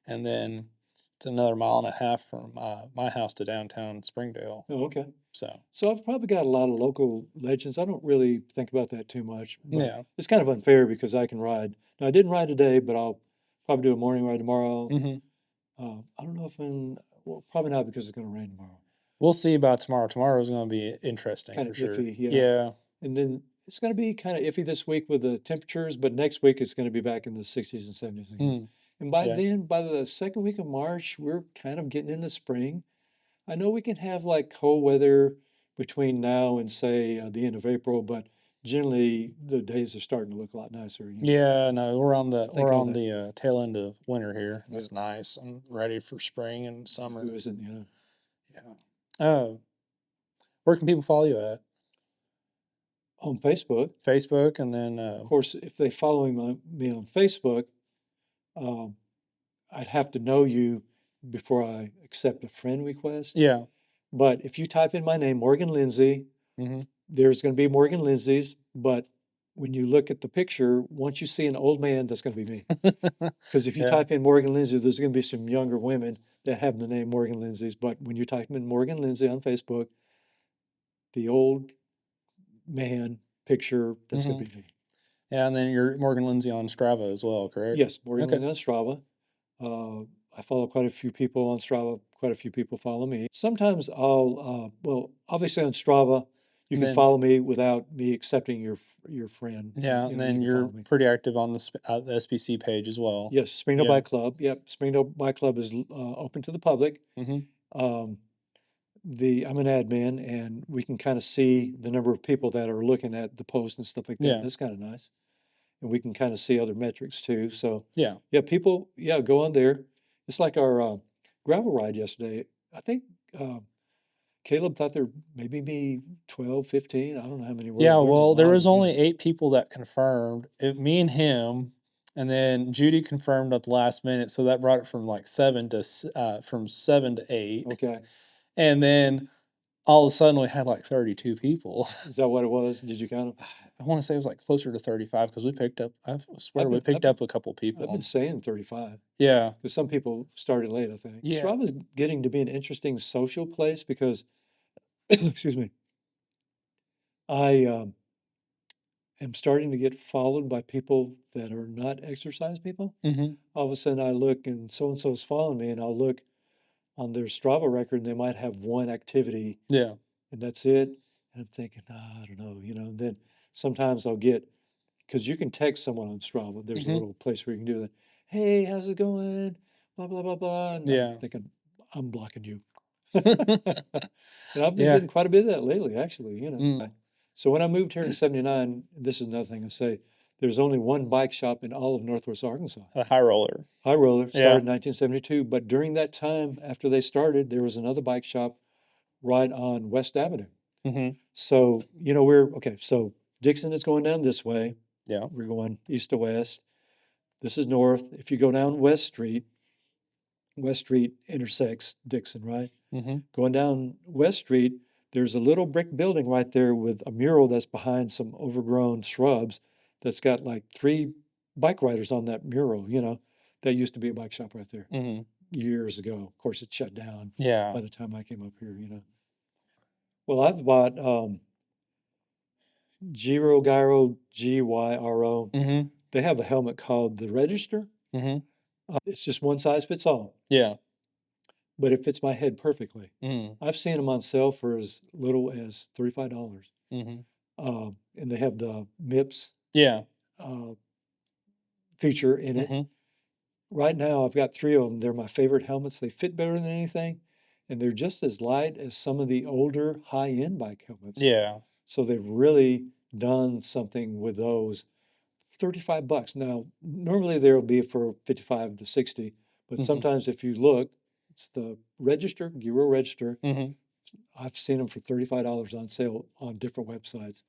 and then it's another mile and a half from, my house to downtown Springdale. Oh, okay. So, So I've probably got a lot of local legends. I don't really think about that too much, but yeah. it's kind of unfair because I can ride. Now, I didn't ride today, but I'll probably do a morning ride tomorrow. Mhm. I don't know if well, probably not because it's going to rain tomorrow. We'll see about tomorrow. Tomorrow's gonna be interesting Kind for of sure. iffy, yeah. Yeah. And then it's going to be kind of iffy this week with the temperatures, but next week it's going to be back in the 60s and 70s again. Mm. And by Yeah. then, by the second week of March, we're kind of getting into spring. I know we can have like cold weather between now and say the end of April, but generally the days are starting to look a lot nicer. Yeah, no, I think all that, tail end of winter here. yeah, That's nice. I'm ready for spring and who summer. isn't? Yeah. Where can people follow you at? On Facebook, Facebook, and then, of course, if they follow me on Facebook, um, I'd have to know you before I accept a friend request. yeah. But if you type in my name, Morgan Lindsay, Mhm. there's going to be Morgan Lindsay's, but when you look at the picture, once you see an old man, that's going to be me. Because if you Yeah. type in Morgan Lindsay, there's going to be some younger women that have the name Morgan Lindsay's. But when you type in Morgan Lindsay on Facebook, the old man picture, that's going Mhm. to be me. Yeah, and then you're Morgan Lindsay on Strava as well, correct? Yes, Morgan Okay. Lindsay on Strava. I follow quite a few people on Strava. Quite a few people follow me. Sometimes well, obviously on Strava, you And can then follow me without me accepting your friend. yeah, and You then can follow you're me. pretty active on the SBC page as well. Yes, Springdale Yeah. Bike Club. Yep, Springdale Bike Club is open to the public. Mhm. Um, I'm an admin, and we can kind of see the number of people that are looking at the post and stuff like that. Yeah. That's kind of nice, and we can kind of see other metrics too. So, Yeah. yeah, people, yeah, go on there. It's like our gravel ride yesterday. I think uh, Caleb thought there maybe be 12, 15. I don't know how many were. Yeah, There was a well, there lot of was them. only 8 people that confirmed. Me and him, and then Judy confirmed at the last minute, so that brought it from, like, 7 to 8, Okay, and then all of a sudden we had, like, 32 people. is that what it was? Did you count them? I wanna say it was, like, closer to 35 because we picked up I swear I've we been, I've picked been, up a couple people I've been on. saying 35. Yeah. Because some people started late, I think. Yeah. Strava's getting to be an interesting social place because, excuse me, I am starting to get followed by people that are not exercise people. Mhm. All of a sudden, I look and so's following me, and I'll look on their Strava record, and they might have one activity, Yeah. and that's it. And I'm thinking, I don't know. And then sometimes I'll get, because you can text someone on Strava. There's a Mhm. little place where you can do that. Hey, how's it going? blah, blah, blah, blah. And Yeah. I'm thinking, I'm blocking you. And I've been Yeah. getting quite a bit of that lately, actually, Mm. So when I moved here in 79, this is another thing I say, there's only one bike shop in all of Northwest Arkansas. A high roller. High Roller Yeah. started in 1972, but during that time, after they started, there was another bike shop right on West Avenue. Mm-hmm. So, so Dixon is going down this way. Yeah. We're going east to west. This is north. If you go down West Street intersects Dixon, right? Mm-hmm. Going down West Street, there's a little brick building right there with a mural that's behind some overgrown shrubs that's got like 3 bike riders on that mural, That used to be a bike shop right there Mm-hmm. years ago. Of course, it shut down Yeah. by the time I came up here, Well, I've bought Gyro, Gyro. Mm-hmm. They have a helmet called the Register. Mm-hmm. It's just one size fits all, Yeah. but it fits my head perfectly. Mm-hmm. I've seen them on sale for as little as $35. Mm-hmm. And they have the MIPS Yeah. uh, feature in it. Mm-hmm. Right now, I've got 3 of them. They're my favorite helmets. They fit better than anything, and they're just as light as some of the older high-end bike helmets. Yeah. So they've really done something with those. $35. Now, normally they'll be for 55 to 60, but Mm-hmm. sometimes if you look, it's the Gyro Register. Mm-hmm. I've seen them for $35 on sale on different websites.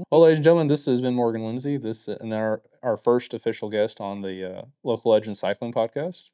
Well, ladies and gentlemen, this has been Morgan Lindsay. This and our first official guest on the Local Legends Cycling Podcast.